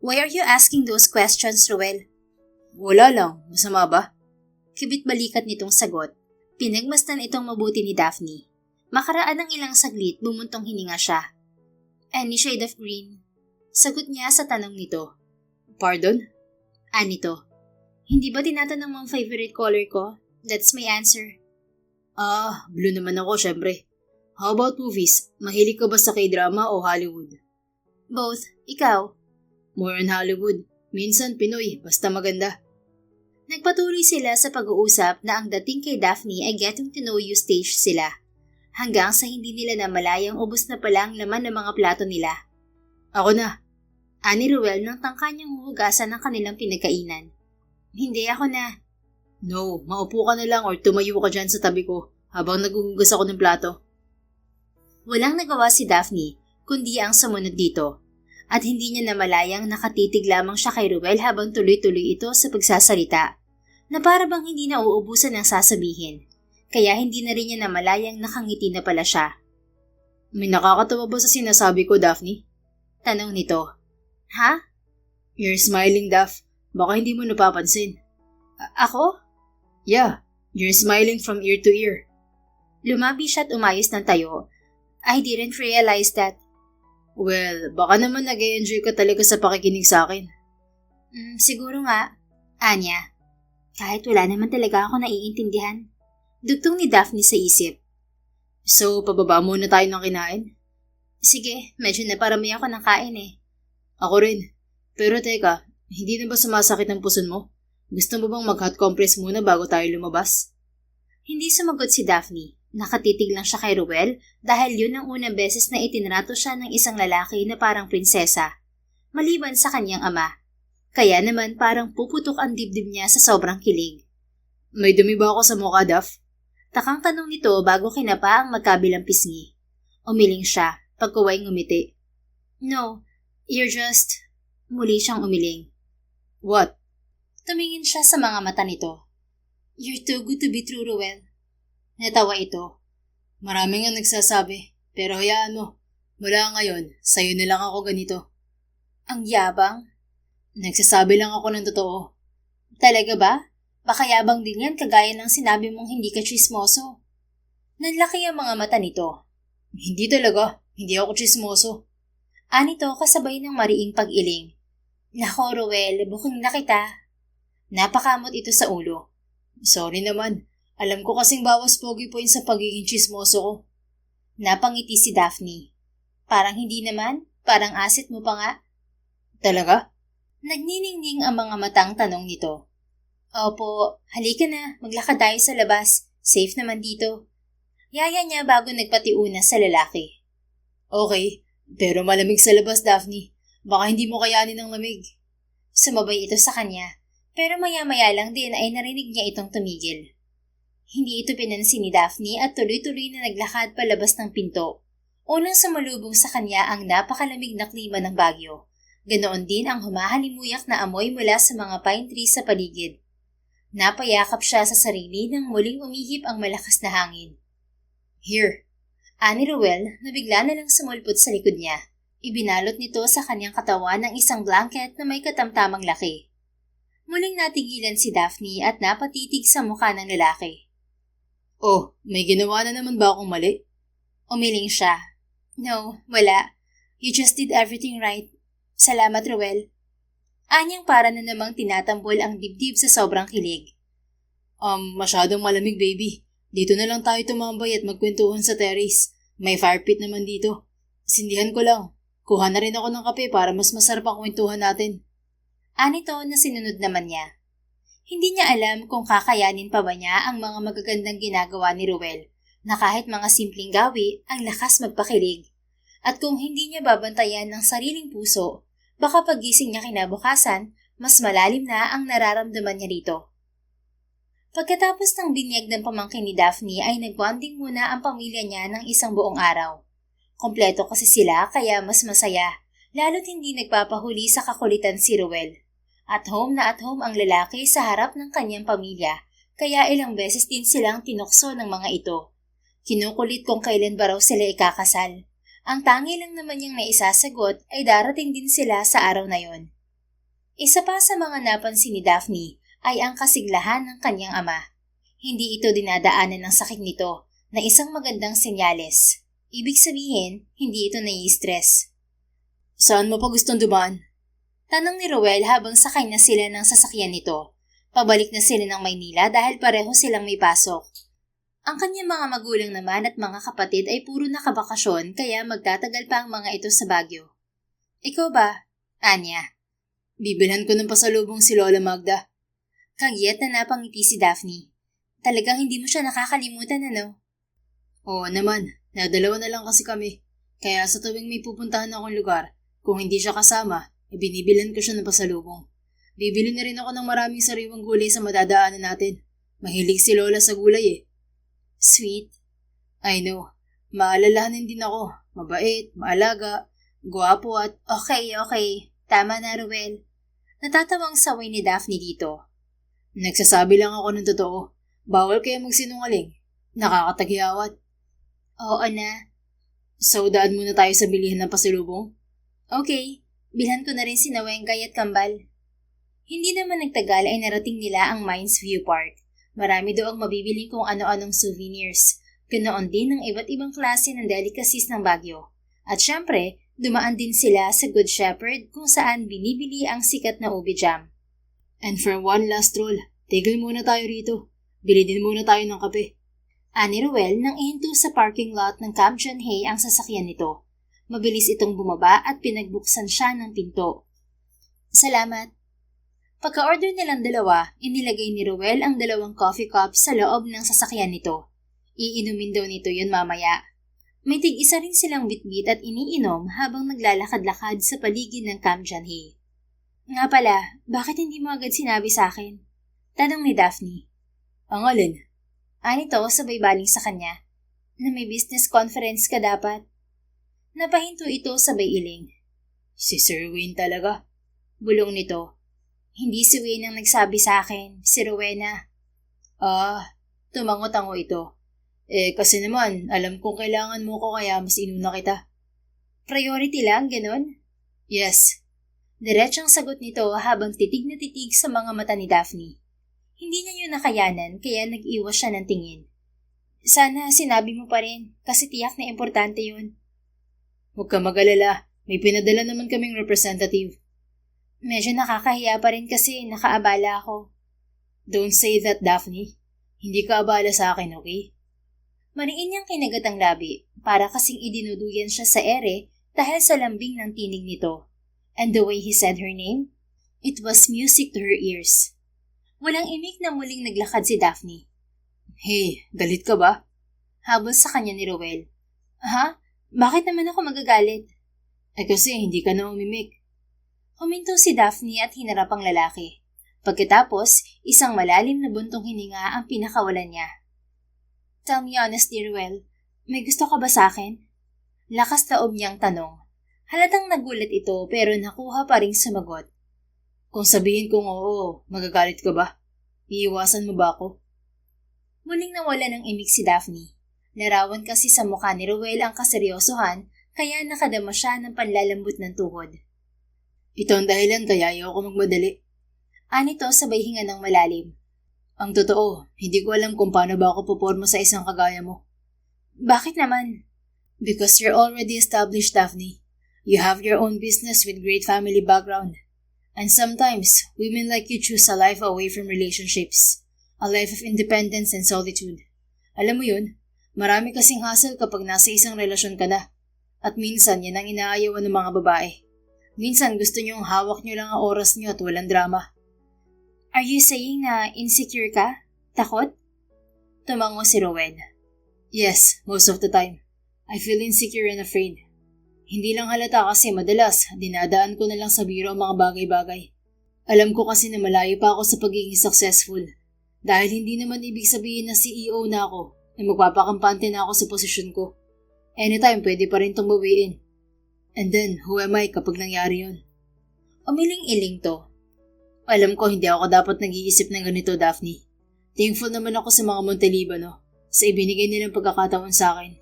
A: Why are you asking those questions, Ruel?
B: Wala lang. Masama ba?
A: Kibit balikat nitong sagot. Pinagmasdan itong mabuti ni Daphne. Makaraan ng ilang saglit, bumuntong hininga siya. Any shade of green. Sagot niya sa tanong nito.
B: Pardon?
A: Anito. Hindi ba tinatanong mo ang favorite color ko? That's my answer.
B: Blue naman ako syempre. How about movies? Mahilig ka ba sa K-drama o Hollywood?
A: Both. Ikaw?
B: More on Hollywood. Minsan Pinoy, basta maganda.
A: Nagpatuloy sila sa pag-uusap na ang dating kay Daphne ay getting to know you stage sila. Hanggang sa hindi nila namalayang ubos na pala ang laman ng mga plato nila.
B: Ako na.
A: Ani Ruel nang tangka niyang huhugasan ng kanilang pinagkainan. Hindi ako na.
B: No, maupo ka na lang or tumayo ka dyan sa tabi ko habang naghuhugas ako ng plato.
A: Walang nagawa si Daphne, kundi ang sumunod dito. at hindi niya namalayang nakatitig lamang siya kay Ruel habang tuloy-tuloy ito sa pagsasalita na para bang hindi na uubusan ng sasabihin, kaya hindi na rin niya namalayang nakangiti na pala siya.
B: May nakakatawa ba sa sinasabi ko, Daphne?
A: Tanong nito. Ha?
B: You're smiling, Daph. Baka hindi mo napapansin.
A: Ako?
B: Yeah, you're smiling from ear to ear.
A: Lumabi siya at umayos ng tayo. I didn't realize that.
B: Well, baka naman nag-e-enjoy ka talaga sa pakikinig sa akin.
A: Siguro nga. Anya, kahit wala naman talaga ako naiintindihan. Dugtong ni Daphne sa isip.
B: So, pababa muna tayo ng kinain?
A: Sige, medyo naparami ako ng kain eh.
B: Ako rin. Pero teka, hindi na ba sumasakit ang puson mo? Gusto mo bang mag-hot compress muna bago tayo lumabas?
A: Hindi sumagot si Daphne. Nakatitig lang siya kay Ruel dahil yun ang unang beses na itinrato siya ng isang lalaki na parang prinsesa, maliban sa kanyang ama. Kaya naman parang puputok ang dibdib niya sa sobrang kilig.
B: May dumi ba ako sa mukha, Daph?
A: Takang tanong nito bago kinapa ang magkabilang pisngi. Umiling siya, pagkuway ngumiti. No, you're just... Muli siyang umiling.
B: What?
A: Tumingin siya sa mga mata nito. You're too good to be true, Ruel. Natawa ito.
B: Marami nga nagsasabi, pero hayaan mo. Mula ngayon, sa'yo na lang ako ganito.
A: Ang yabang?
B: Nagsasabi lang ako ng totoo.
A: Talaga ba? Baka yabang din yan kagaya ng sinabi mong hindi ka chismoso. Nanlaki ang mga mata nito.
B: Hindi talaga. Hindi ako chismoso.
A: Anito kasabay ng mariing pag-iling. Nako, Ruel, bukong na kita. Napakamot ito sa ulo.
B: Sorry naman. Alam ko kasing bawas pogi point sa pagiging chismoso ko.
A: Napangiti si Daphne. Parang hindi naman. Parang asset mo pa nga.
B: Talaga?
A: Nagniningning ang mga matang tanong nito. Opo, halika na. Maglakad tayo sa labas. Safe naman dito. Yaya niya bago nagpatiuna sa lalaki.
B: Okay, pero malamig sa labas, Daphne. Baka hindi mo kayanin ng lamig.
A: Sumabay ito sa kanya, pero maya-maya lang din ay narinig niya itong tumigil. Hindi ito pinansin ni Daphne at tuloy-tuloy na naglakad palabas ng pinto. Unang sumalubong sa kanya ang napakalamig na klima ng Baguio. Ganoon din ang humahalimuyak na amoy mula sa mga pine trees sa paligid. Napayakap siya sa sarili nang muling umihip ang malakas na hangin.
B: Here.
A: Ani Ruel na bigla na lang sumulpot sa likod niya. Ibinalot nito sa kanyang katawan ng isang blanket na may katamtamang laki. Muling natigilan si Daphne at napatitig sa mukha ng lalaki.
B: Oh, may ginawa na naman ba akong mali?
A: Umiling siya. No, wala. You just did everything right. Salamat, Ruel. Anyang para na namang tinatambol ang dibdib sa sobrang kilig.
B: Masyadong malamig, baby. Dito na lang tayo tumambay at magkwentuhan sa terrace. May fire pit naman dito. Sindihan ko lang. Kuha na rin ako ng kape para mas masarap ang kwentuhan natin.
A: Anito na sinunod naman niya. Hindi niya alam kung kakayanin pa ba niya ang mga magagandang ginagawa ni Ruel na kahit mga simpleng gawi ang lakas magpakilig. At kung hindi niya babantayan ng sariling puso, baka pagising niya kinabukasan, mas malalim na ang nararamdaman niya rito. Pagkatapos ng binyag ng pamangkin ni Daphne ay nagbonding muna ang pamilya niya ng isang buong araw. Kompleto kasi sila kaya mas masaya, lalo't hindi nagpapahuli sa kakulitan si Ruel. At home ang lalaki sa harap ng kanyang pamilya, kaya ilang beses din silang tinukso ng mga ito. Kinukulit kung kailan ba raw sila ikakasal. Ang tangi lang naman niyang naisasagot ay darating din sila sa araw na yon. Isa pa sa mga napansin ni Daphne ay ang kasiglahan ng kanyang ama. Hindi ito dinadaanan ng sakit nito na isang magandang senyales. Ibig sabihin, hindi ito nai-stress.
B: Saan mo pa gustong dumaan?
A: Tanong ni Ruel habang sakay na sila ng sasakyan nito. Pabalik na sila ng Maynila dahil pareho silang may pasok. Ang kanyang mga magulang naman at mga kapatid ay puro nakabakasyon kaya magtatagal pa ang mga ito sa Baguio. Ikaw ba, Anya?
B: Bibilhan ko ng pasalubong si Lola Magda.
A: Kagyat na napangiti si Daphne. Talagang hindi mo siya nakakalimutan, ano?
B: Oo naman, nadalawa na lang kasi kami. Kaya sa tuwing may pupuntahan akong lugar, kung hindi siya kasama, binibilan ko siya ng pasalubong. Bibili na rin ako ng maraming sariwang gulay sa madadaanan natin. Mahilig si Lola sa gulay eh.
A: Sweet.
B: I know. Maalalahanin din ako. Mabait, maalaga. Gwapo at
A: Okay. Tama na, Ruel. Natatawang saway ni Daphne dito.
B: nagsasabi lang ako ng totoo. Bawal kayo magsinungaling. Nakakatagyawat.
A: Oo na.
B: So daan muna tayo sa bilihan ng pasalubong?
A: Okay, bilhan ko na rin si Nawengkay at Kambal. Hindi naman nagtagal ay narating nila ang Mines View Park. Marami daw ang mabibili kung ano-anong souvenirs. Ganoon din ang iba't ibang klase ng delicacies ng Baguio. At syempre, dumaan din sila sa Good Shepherd kung saan binibili ang sikat na ube jam.
B: And for one last roll, tigil muna tayo rito. Bili din muna tayo ng kape.
A: Ani Ruel nang ihinto sa parking lot ng Camp John Hay ang sasakyan nito. Mabilis itong bumaba at pinagbuksan siya ng pinto. Salamat. Pagka-order nilang dalawa, inilagay ni Ruel ang 2 coffee cups sa loob ng sasakyan nito. Iinumin daw nito yun mamaya. May tig-isa rin silang bitbit at iniinom habang naglalakad-lakad sa paligid ng Camp John Hay. Nga pala, bakit hindi mo agad sinabi sa akin? Tanong ni Daphne.
B: Ang alin?
A: Anito sabay baling sa kanya, na may business conference ka dapat. Napahinto ito sabay iling.
B: Si Sir Wayne talaga.
A: Bulong nito. Hindi si Wayne ang nagsabi sa akin, si Rowena.
B: Tumango-tango ito. Kasi naman, alam kong kailangan mo ko kaya mas inuna kita.
A: Priority lang, ganon?
B: Yes.
A: Diretsong sagot nito habang titig na titig sa mga mata ni Daphne. Hindi niya yun nakayanan kaya nag-iwas siya ng tingin. Sana sinabi mo pa rin kasi tiyak na importante yun.
B: Huwag ka mag-alala, may pinadala naman kaming representative.
A: Medyo nakakahiya pa rin kasi nakaabala ako.
B: Don't say that, Daphne. Hindi ka abala sa akin, okay?
A: Mariin niyang kinagat ang labi para kasing idinuduyan siya sa ere dahil sa lambing ng tinig nito. And the way he said her name, it was music to her ears. Walang imik na muling naglakad si Daphne.
B: Hey, galit ka ba?
A: Habol sa kanya ni Rowel. Ha? Bakit naman ako magagalit?
B: Kasi hindi ka na umimik.
A: Huminto si Daphne at hinarap ang lalaki. Pagkatapos, isang malalim na buntong hininga ang pinakawalan niya. Tell me honestly, Rowel, may gusto ka ba sa akin? Lakas loob niyang tanong. Halatang nagulat ito pero nakuha pa ring sumagot.
B: Kung sabihin kong oo, magagalit ka ba? Iiwasan mo ba ako?
A: Muling nawala ng imik si Daphne. Larawan kasi sa mukha ni Rowel ang kaseryosohan kaya nakadama siya ng panlalambot ng tuhod.
B: Ito ang dahilan kaya ayaw ko magmadali.
A: Anito sabay hinga ng malalim.
B: Ang totoo, hindi ko alam kung paano ba ako puporma sa isang kagaya mo.
A: Bakit naman?
B: Because you're already established, Daphne. You have your own business with great family background. And sometimes, women like you choose a life away from relationships. A life of independence and solitude. Alam mo yun, marami kasing hassle kapag nasa isang relasyon ka na. At minsan, yan ang inaayawan ng mga babae. Minsan, gusto nyong hawak nyo lang ang oras nyo at walang drama.
A: Are you saying na insecure ka? Takot? Tumango si Rowena.
B: Yes, most of the time. I feel insecure and afraid. Hindi lang halata kasi madalas, dinadaan ko na lang sa biro ang mga bagay-bagay. Alam ko kasi na malayo pa ako sa pagiging successful. Dahil hindi naman ibig sabihin na CEO na ako, ay magpapakampante na ako sa posisyon ko. Anytime pwede pa rin itong bawiin. And then, who am I kapag nangyari yun?
A: Umiling-iling to.
B: Alam ko hindi ako dapat nag-iisip ng ganito, Daphne. Thankful naman ako sa mga Montelibano sa ibinigay nilang pagkakataon sa akin.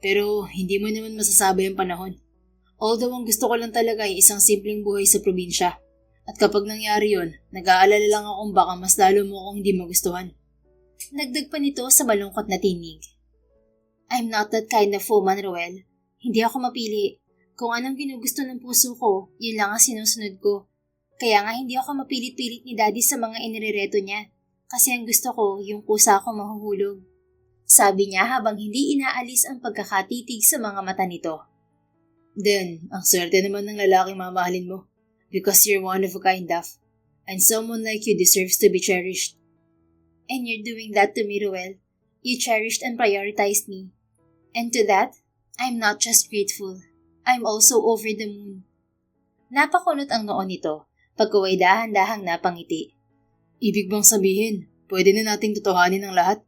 B: Pero hindi mo naman masasabi ang panahon. Although ang gusto ko lang talaga ay isang simpleng buhay sa probinsya. At kapag nangyari yun, nag-aalala lang akong baka mas lalo mo akong hindi magustuhan.
A: Nagdag pa nito sa malungkot na tinig. I'm not that kind of woman, Roel. Hindi ako mapili. Kung anong ginugusto ng puso ko, yun lang ang sinusunod ko. Kaya nga hindi ako mapilit-pilit ni Daddy sa mga inirereto niya. Kasi ang gusto ko, yung kusa ko mahuhulog. Sabi niya habang hindi inaalis ang pagkakatitig sa mga mata nito.
B: Then, ang swerte naman ng lalaking mamahalin mo. Because you're one of a kind, Daph. And someone like you deserves to be cherished.
A: And you're doing that to me, Ruel. You cherished and prioritized me. And to that, I'm not just grateful. I'm also over the moon. Napakulot ang noon nito, pagkaway dahan-dahang napangiti.
B: Ibig bang sabihin, pwede na nating totohanin ang lahat?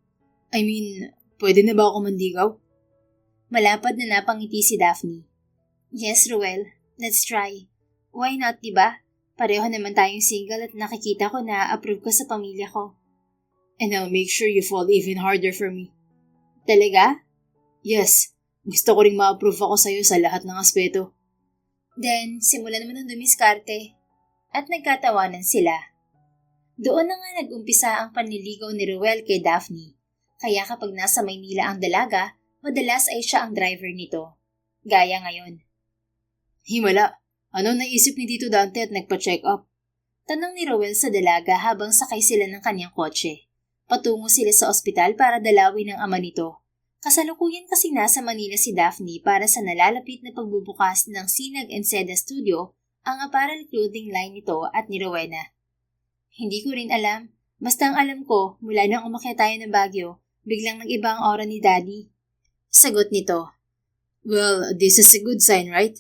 B: Pwede na ba ako mandigaw?
A: Malapad na napangiti si Daphne. Yes, Ruel. Let's try. Why not, diba? Pareho naman tayong single at nakikita ko na approve ka sa pamilya ko.
B: And I'll make sure you fall even harder for me.
A: Talaga?
B: Yes, gusto ko ring ma-approve ako sa'yo sa lahat ng aspeto.
A: Then, simulan naman ng dumiskarte. At nagkatawanan sila. Doon na nga nag-umpisa ang panliligaw ni Ruel kay Daphne. Kaya kapag nasa Maynila ang dalaga, madalas ay siya ang driver nito. Gaya ngayon.
B: Himala, ano naisip ni Tito Dante at nagpa-check up?
A: Tanong ni Ruel sa dalaga habang sakay sila ng kanyang kotse. Patungo sila sa ospital para dalawin ang ama nito. Kasalukuyan kasi nasa Manila si Daphne para sa nalalapit na pagbubukas ng Sinag and Seda Studio, ang apparel clothing line nito at ni Rowena. Hindi ko rin alam. Basta ang alam ko, mula nang umakyat tayo ng Baguio, biglang nag-iba ang aura ni Daddy. Sagot nito.
B: Well, this is a good sign, right?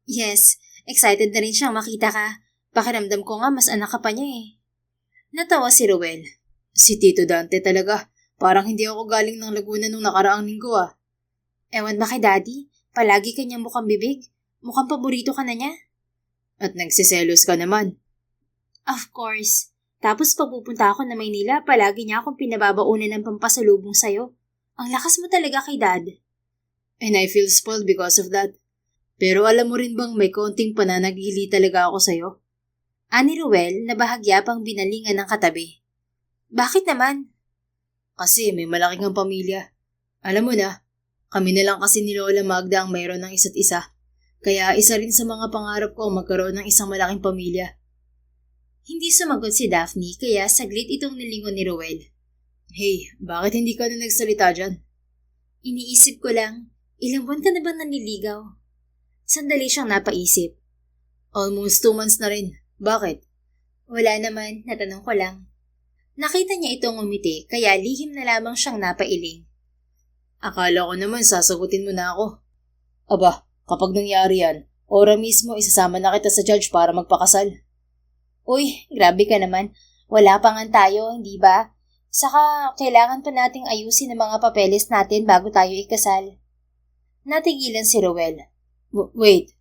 A: Yes, excited na rin siyang makita ka. Pakiramdam ko nga mas anak ka pa niya eh. Natawa si Ruel.
B: Si Tito Dante talaga. Parang hindi ako galing ng Laguna nung nakaraang linggo ah.
A: Ewan ba kay Daddy? Palagi kanyang mukhang bibig. Mukhang paborito ka na niya.
B: At nagsiselos ka naman.
A: Of course. Tapos pag pupunta ako na Maynila, palagi niya akong pinababaunan ng pampasalubong sa'yo. Ang lakas mo talaga kay Dad.
B: And I feel spoiled because of that. Pero alam mo rin bang may konting pananaghili talaga ako sa'yo?
A: Ani Ruel na bahagya pang binalingan ng katabi. Bakit naman?
B: Kasi may malaking ang pamilya. Alam mo na, kami na lang kasi ni Lola Magda ang mayroon ng isa't isa. Kaya isa rin sa mga pangarap ko ang magkaroon ng isang malaking pamilya.
A: Hindi sumagot si Daphne kaya saglit itong nilingon ni Ruel.
B: Hey, bakit hindi ka na nagsalita dyan?
A: Iniisip ko lang, ilang buwan ka na bang nanliligaw? Sandali siyang napaisip.
B: Almost 2 months na rin. Bakit?
A: Wala naman, natanong ko lang. Nakita niya itong umiti kaya lihim na lamang siyang napailing.
B: Akala ko naman sasagutin mo na ako. Aba, kapag nangyari yan, ora mismo isasama na kita sa judge para magpakasal.
A: Uy, grabe ka naman. Wala pa nga tayo, hindi ba? Saka, kailangan pa nating ayusin ang mga papeles natin bago tayo ikasal. Natigilan si Ruel.
B: Wait,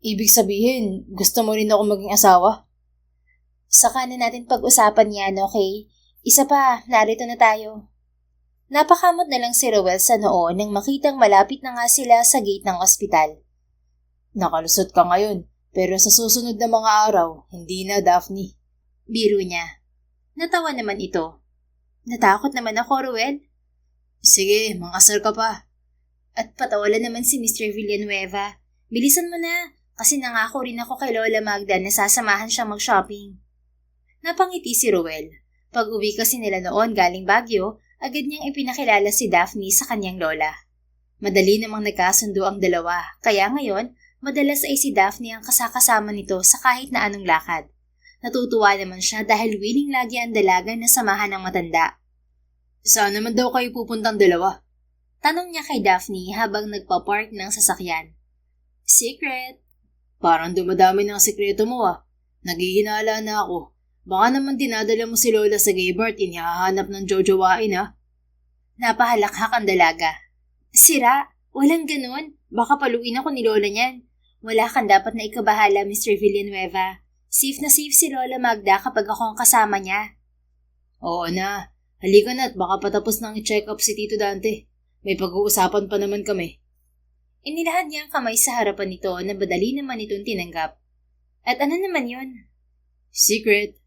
B: ibig sabihin, gusto mo rin ako maging asawa?
A: Saka na natin pag-usapan yan, okay? Isa pa, narito na tayo. Napakamot na lang si Ruel sa noo nang makitang malapit na nga sila sa gate ng ospital.
B: Nakalusot ka ngayon, pero sa susunod na mga araw, hindi na, Daphne.
A: Biro niya. Natawa naman ito. Natakot naman ako, Ruel.
B: Sige, mangasar ka pa.
A: At patawalan naman si Mr. Villanueva. Bilisan mo na, kasi nangako rin ako kay Lola Magda na sasamahan siyang mag-shopping. Napangiti si Ruel. Pag-uwi kasi nila noon galing Baguio, agad niyang ipinakilala si Daphne sa kanyang lola. Madali namang nagkasundo ang dalawa, kaya ngayon, madalas ay si Daphne ang kasakasama nito sa kahit na anong lakad. Natutuwa naman siya dahil willing lagi ang dalaga na samahan ng matanda.
B: Saan naman daw kayo pupuntang dalawa?
A: Tanong niya kay Daphne habang nagpa-park ng sasakyan. Secret.
B: Parang dumadami ng sekreto mo ah. Naghihinala na ako. Baka naman dinadala mo si Lola sa gay bar at inihahanap ng jojowain ha.
A: Napahalakhak ang dalaga. Sira, walang ganun. Baka paluin ako ni Lola niyan. Wala kang dapat na ikabahala, Mr. Villanueva. Safe na safe si Lola Magda kapag ako ang kasama niya.
B: Oo na. Halika na at baka patapos nang i-check up si Tito Dante. May pag-uusapan pa naman kami.
A: Inilahad niya ang kamay sa harapan nito na madali naman itong tinanggap. At ano naman yun?
B: Secret.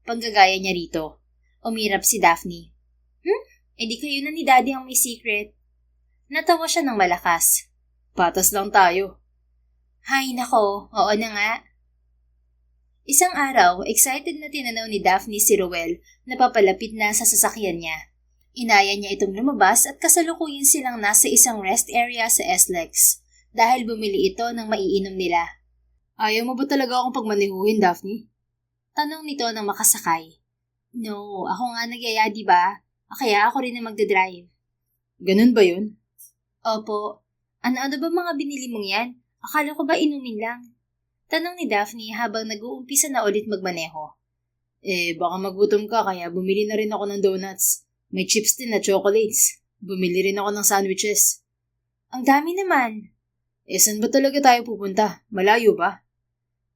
A: Panggagaya niya rito. Umirap si Daphne. E di kayo na ni Daddy ang may secret. Natawa siya ng malakas.
B: Patas lang tayo.
A: Hay nako, oo na nga. Isang araw, excited na tinanaw ni Daphne si Ruel na papalapit na sa sasakyan niya. Inaya niya itong lumabas at kasalukuyan silang nasa isang rest area sa SLEX dahil bumili ito ng maiinom nila.
B: Ayaw mo ba talaga akong pagmanihuhin, Daphne?
A: Tanong nito nang makasakay. No, ako nga nagyaya, di ba? Kaya ako rin na magdadrive.
B: Ganun ba yun?
A: Opo. Ano ba mga binili mong yan? Akala ko ba inumin lang? Tanong ni Daphne habang nag-uumpisa na ulit magmaneho.
B: Baka magutom ka kaya bumili na rin ako ng donuts. May chips din na chocolates. Bumili rin ako ng sandwiches.
A: Ang dami naman.
B: Saan ba talaga tayo pupunta? Malayo ba?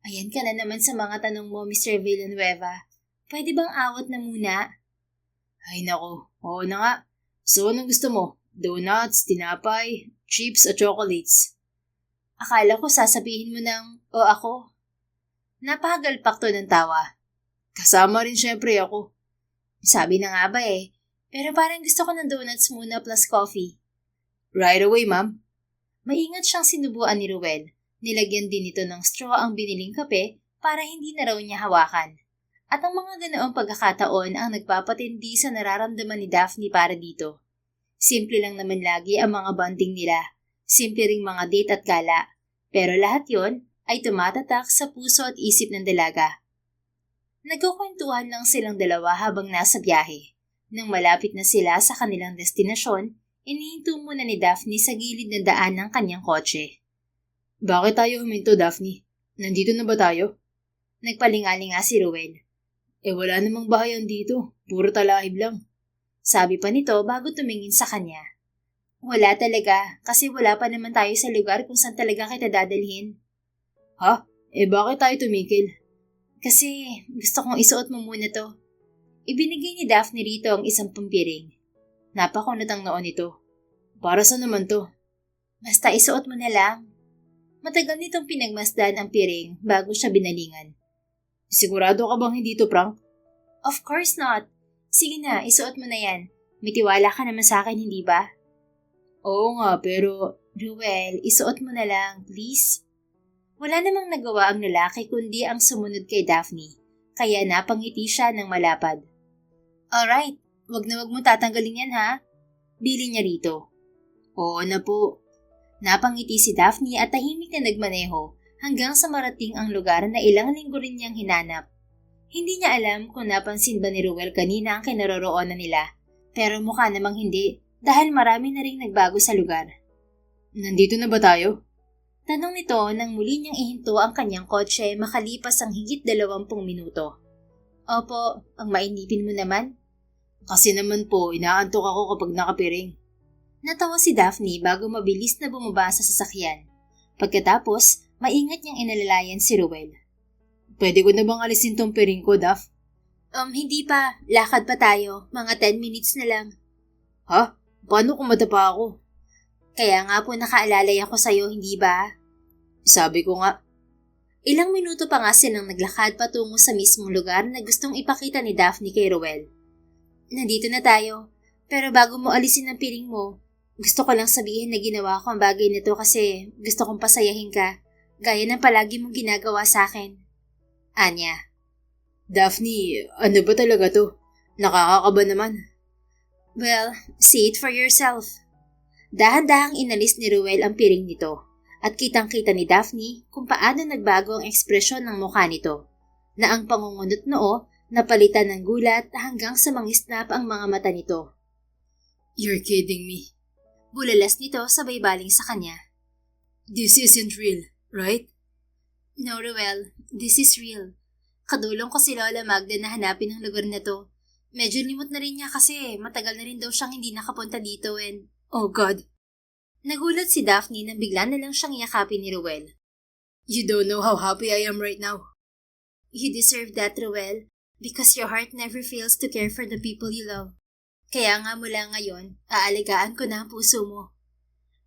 A: Ayan ka na naman sa mga tanong mo, Mr. Villanueva. Pwede bang awat na muna?
B: Ay nako, oo na nga. So, anong gusto mo? Donuts, tinapay, chips o chocolates?
A: Akala ko sasabihin mo ng, o ako. Napakagalpak to ng tawa.
B: Kasama rin syempre ako.
A: Sabi na nga ba eh. Pero parang gusto ko ng donuts muna plus coffee.
B: Right away, ma'am.
A: Maingat siyang sinubuan ni Ruel. Nilagyan din ito ng straw ang biniling kape para hindi na raw niya hawakan. At ang mga ganoong pagkakataon ang nagpapatindi sa nararamdaman ni Daphne para dito. Simple lang naman lagi ang mga bonding nila. Simple ring mga date at gala. Pero lahat yon ay tumatatak sa puso at isip ng dalaga. Nagkukwentuhan lang silang dalawa habang nasa biyahe. Nang malapit na sila sa kanilang destinasyon, inihinto muna ni Daphne sa gilid ng daan ng kanyang kotse.
B: Bakit tayo huminto, Daphne? Nandito na ba tayo?
A: Nagpalingali nga si Ruel.
B: Wala namang bahayan dito. Puro talahib lang.
A: Sabi pa nito bago tumingin sa kanya. Wala talaga, kasi wala pa naman tayo sa lugar kung saan talaga kita dadalhin.
B: Ha? Bakit tayo tumikil?
A: Kasi gusto kong isuot mo muna to. Ibinigay ni Daphne rito ang isang pampiring. Napakunot ang noon nito.
B: Para saan naman to?
A: Basta isuot mo na lang. Matagal nitong pinagmasdan ang piring bago siya binalingan.
B: Sigurado ka bang hindi to prank?
A: Of course not. Sige na, isuot mo na yan. May tiwala ka naman sa akin, hindi ba?
B: Oo nga, pero...
A: Ruel, isuot mo na lang, please. Wala namang nagawa ang lalaki kundi ang sumunod kay Daphne, kaya napangiti siya ng malapad. Alright, wag na wag mo tatanggalin yan ha. Bili niya rito.
B: Oo na po.
A: Napangiti si Daphne at tahimik na nagmaneho hanggang sa marating ang lugar na ilang linggo rin niyang hinanap. Hindi niya alam kung napansin ba ni Ruel kanina ang kinaroroonan nila, pero mukha namang hindi dahil marami na ring nagbago sa lugar.
B: Nandito na ba tayo?
A: Tanong nito nang muli niyang ihinto ang kanyang kotse makalipas ang higit 20 minuto. Opo, ang mainipin mo naman.
B: Kasi naman po, inaantok ako kapag nakapiring.
A: Natawa si Daphne bago mabilis na bumaba sa sasakyan. Pagkatapos, maingat niyang inalalayan si Ruel.
B: Pwede ko na bang alisin tong piring ko, Daph?
A: Hindi pa. Lakad pa tayo. Mga 10 minutes na lang.
B: Ha? Paano kung madapa ako?
A: Kaya nga po nakaalalay ako sa'yo, hindi ba?
B: Sabi ko nga.
A: Ilang minuto pa nga silang naglakad patungo sa mismong lugar na gustong ipakita ni Daphne kay Ruel. Nandito na tayo. Pero bago mo alisin ang piring mo, gusto ko lang sabihin na ginawa ko ang bagay na to kasi gusto kong pasayahin ka. Gaya ng palagi mong ginagawa sa akin. Anya.
B: Daphne, ano ba talaga to? Nakakakaba naman.
A: Well, see it for yourself. Dahan-dahang inalis ni Ruel ang piring nito at kitang-kita ni Daphne kung paano nagbago ang ekspresyon ng mukha nito na ang pangungunot noo napalitan ng gulat hanggang sa mangisnap ang mga mata nito.
B: You're kidding me.
A: Bulalas nito sabay baling sa kanya.
B: This isn't real, right?
A: No, Ruel. This is real. Kadulong ko si Lola Magda na hanapin ang lugar na to. Medyo limot na rin niya kasi matagal na rin daw siyang hindi nakapunta dito and...
B: Oh God.
A: Nagulat si Daphne nang bigla na lang siyang yakapin ni Ruel.
B: You don't know how happy I am right now.
A: You deserve that, Ruel, because your heart never fails to care for the people you love. Kaya nga mula ngayon, aaligaan ko na ang puso mo.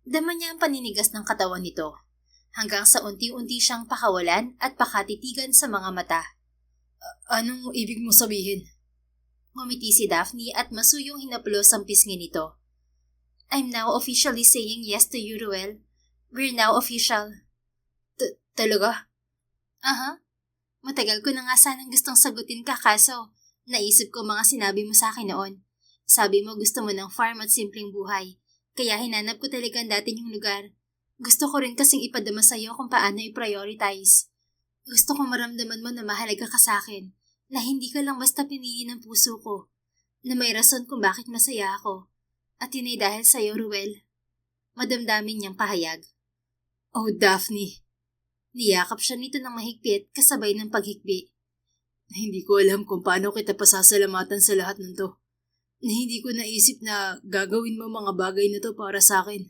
A: Dama niya ang paninigas ng katawan nito, hanggang sa unti-unti siyang pakawalan at pakatitigan sa mga mata.
B: Anong ibig mo sabihin?
A: Ngumiti si Daphne at masuyong hinaplos ang pisngi nito. I'm now officially saying yes to you, Ruel. We're now official.
B: Talaga?
A: Aha. Matagal ko na nga sanang gustong sagutin ka kaso naisip ko mga sinabi mo sa akin noon. Sabi mo gusto mo ng farm at simpleng buhay. Kaya hinanap ko talaga ang dati niyong lugar. Gusto ko rin kasing ipadama sa'yo kung paano i-prioritize. Gusto ko maramdaman mo na mahalaga ka sa akin. Na hindi ka lang basta pinili ng puso ko. Na may rason kung bakit masaya ako. At yun ay dahil sa'yo, Ruel. Madamdamin niyang pahayag.
B: Oh, Daphne.
A: Niyakap siya nito ng mahigpit kasabay ng paghikbi.
B: Hindi ko alam kung paano kita pasasalamatan sa lahat ng to. Na hindi ko naisip na gagawin mo mga bagay na to para sa akin.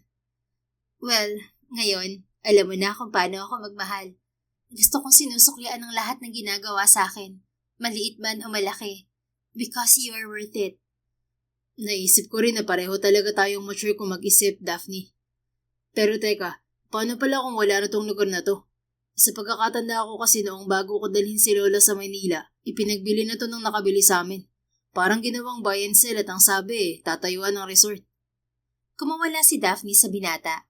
A: Well, ngayon, Alam mo na kung paano ako magmahal. Gusto kong sinusuklian ang lahat ng ginagawa sa akin, maliit man o malaki, because you are worth it.
B: Naisip ko rin na pareho talaga tayong mature kung mag-isip, Daphne. Pero teka, paano pala kung wala na tong lugar na to? Sa pagkakatanda ko kasi noong bago ko dalhin si Lola sa Maynila, ipinagbili na to nung nakabili sa amin. Parang ginawang buy and sell at ang sabi tatayuan ng resort.
A: Kumawala si Daphne sa binata.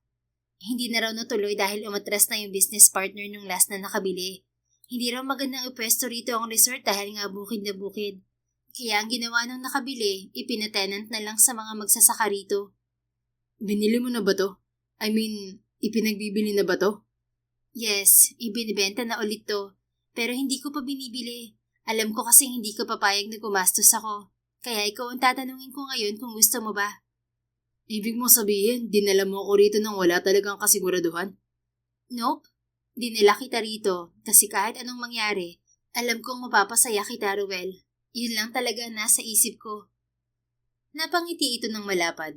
A: Hindi na raw natuloy dahil umatras na yung business partner nung last na nakabili. Hindi raw magandang ipwesto rito ang resort dahil nga bukid na bukid. Kaya ang ginawa nung nakabili, ipinatenant na lang sa mga magsasaka rito.
B: Binili mo na ba to? I mean, ipinagbibili na ba to?
A: Yes, ibinibenta na ulit to. Pero hindi ko pa binibili. Alam ko kasi hindi ko papayag na gumastos ako. Kaya ikaw ang tatanungin ko ngayon kung gusto mo ba.
B: Ibig mo sabihin, dinala mo ako rito nang wala talagang kasiguraduhan?
A: Nope. Dinala kita rito kasi kahit anong mangyari, alam kong mapapasaya kita, Ruel. Yun lang talaga nasa isip ko. Napangiti ito ng malapad.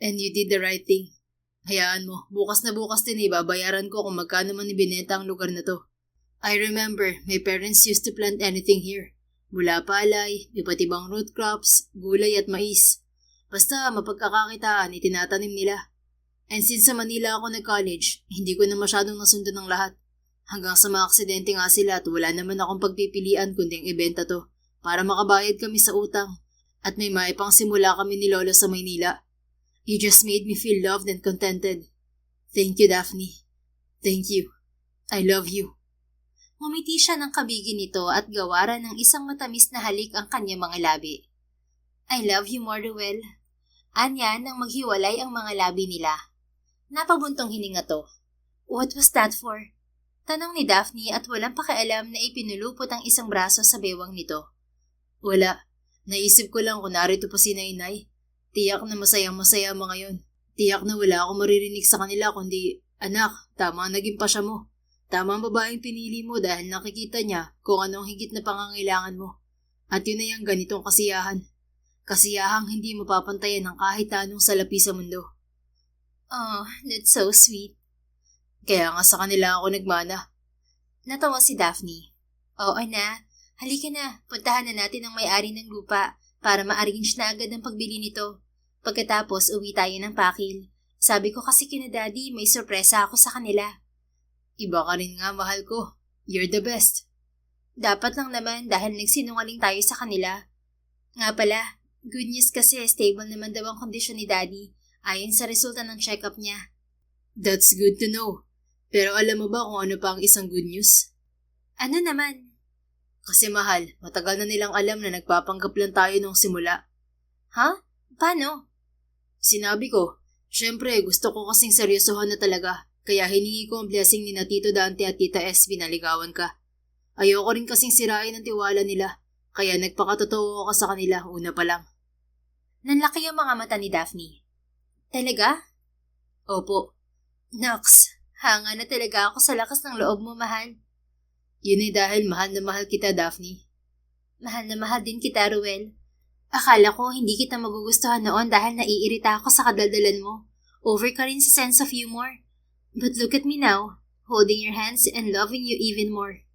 B: And you did the right thing. Hayaan mo, bukas na bukas din ibabayaran ko kung magkano man ibinenta ang lugar na to. I remember, my parents used to plant anything here. Mula palay, iba't ibang root crops, gulay at mais. Basta mapagkakakitaan, itinatanim nila. And since sa Manila ako nag-college, hindi ko na masyadong nasundan ng lahat. Hanggang sa mga aksidente nga sila at wala naman akong pagpipilian kundi ang ibenta to para makabayad kami sa utang. At may maipang simula kami ni Lola sa Maynila. You just made me feel loved and contented. Thank you, Daphne. Thank you. I love you.
A: Ngumiti siya ng kabigi nito at gawaran ng isang matamis na halik ang kanyang mga labi. I love you more, Ruel. Anya nang maghiwalay ang mga labi nila. Napabuntong hininga to. What was that for? Tanong ni Daphne at walang pakialam na ipinulupot ang isang braso sa bewang nito.
B: Wala. Naisip ko lang kung narito pa si Nainay. Tiyak na masayang-masaya mo ngayon. Tiyak na wala akong maririnig sa kanila kundi, anak, tama ang naging pasya mo. Tama ang babaeng pinili mo dahil nakikita niya kung anong higit na pangangailangan mo. At yun na yung ganitong kasiyahan. Kasiyahang hindi mapapantayan ng kahit anong salapi sa mundo.
A: Oh, that's so sweet.
B: Kaya nga sa kanila ako nagmana.
A: Natawa si Daphne. Oo na, halika na, puntahan na natin ang may-ari ng lupa para ma-arrange na agad ang pagbili nito. Pagkatapos uwi tayo ng pakil. Sabi ko kasi kina Daddy may sorpresa ako sa kanila.
B: Iba ka rin nga, mahal ko. You're the best.
A: Dapat lang naman dahil nagsinungaling tayo sa kanila. Nga pala, good news kasi stable naman daw ang kondisyon ni Daddy ayon sa resulta ng check-up niya.
B: That's good to know. Pero alam mo ba kung ano pa ang isang good news?
A: Ano naman?
B: Kasi mahal, matagal na nilang alam na nagpapanggap lang tayo nung simula.
A: Ha? Paano?
B: Sinabi ko, syempre gusto ko kasing seryosohan na talaga, kaya hiningi ko ang blessing ni na Tito Dante at Tita S binaligawan ka. Ayoko rin kasing sirain ang tiwala nila, kaya nagpakatotoo ako sa kanila una pa lang.
A: Nanlaki yung mga mata ni Daphne. Talaga?
B: Opo.
A: Nox, hanga na talaga ako sa lakas ng loob mo, mahal.
B: Yun ay dahil mahal na mahal kita, Daphne.
A: Mahal na mahal din kita, Ruel. Akala ko hindi kita magugustuhan noon dahil naiirita ako sa kadaldalan mo. Over ka rin sa sense of humor. But look at me now, holding your hands and loving you even more.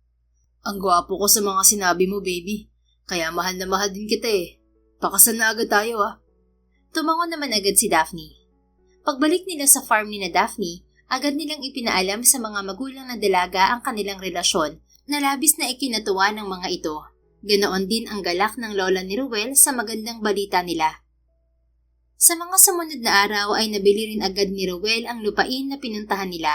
B: Ang gwapo ko sa mga sinabi mo, baby. Kaya mahal na mahal din kita eh. Pakasal na agad tayo ah.
A: Tumango naman agad si Daphne. Pagbalik nila sa farm ni na Daphne, agad nilang ipinaalam sa mga magulang na dalaga ang kanilang relasyon na labis na ikinatuwa ng mga ito. Ganoon din ang galak ng lola ni Ruel sa magandang balita nila. Sa mga sumunod na araw ay nabili rin agad ni Ruel ang lupain na pinuntahan nila.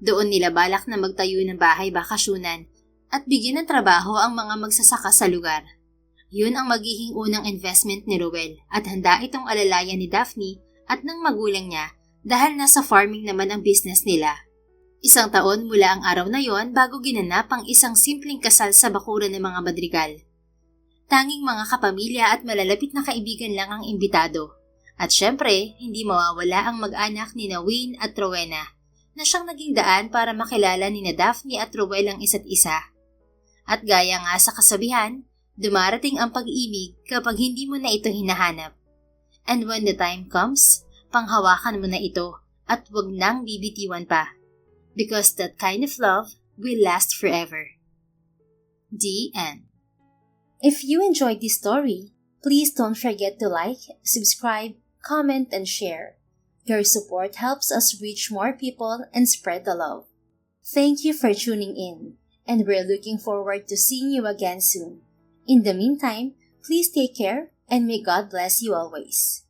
A: Doon nila balak na magtayo ng bahay bakasyunan at bigyan ng trabaho ang mga magsasaka sa lugar. Yun ang magiging unang investment ni Ruel at handa itong alalayan ni Daphne at ng magulang niya dahil nasa farming naman ang business nila. Isang taon mula ang araw na yon bago ginanap ang isang simpleng kasal sa bakuran ng mga madrigal. Tanging mga kapamilya at malalapit na kaibigan lang ang imbitado. At syempre, hindi mawawala ang mag-anak ni na Wayne at Rowena na siyang naging daan para makilala ni na Daphne at Ruel ang isa't isa. At gaya nga sa kasabihan, dumarating ang pag-ibig kapag hindi mo na ito hinahanap. And when the time comes, panghawakan mo na ito at wag nang bibitiwan pa. because that kind of love will last forever. The end. If you enjoyed this story, please don't forget to like, subscribe, comment, and share. Your support helps us reach more people and spread the love. Thank you for tuning in, and we're looking forward to seeing you again soon. In the meantime, please take care and may God bless you always.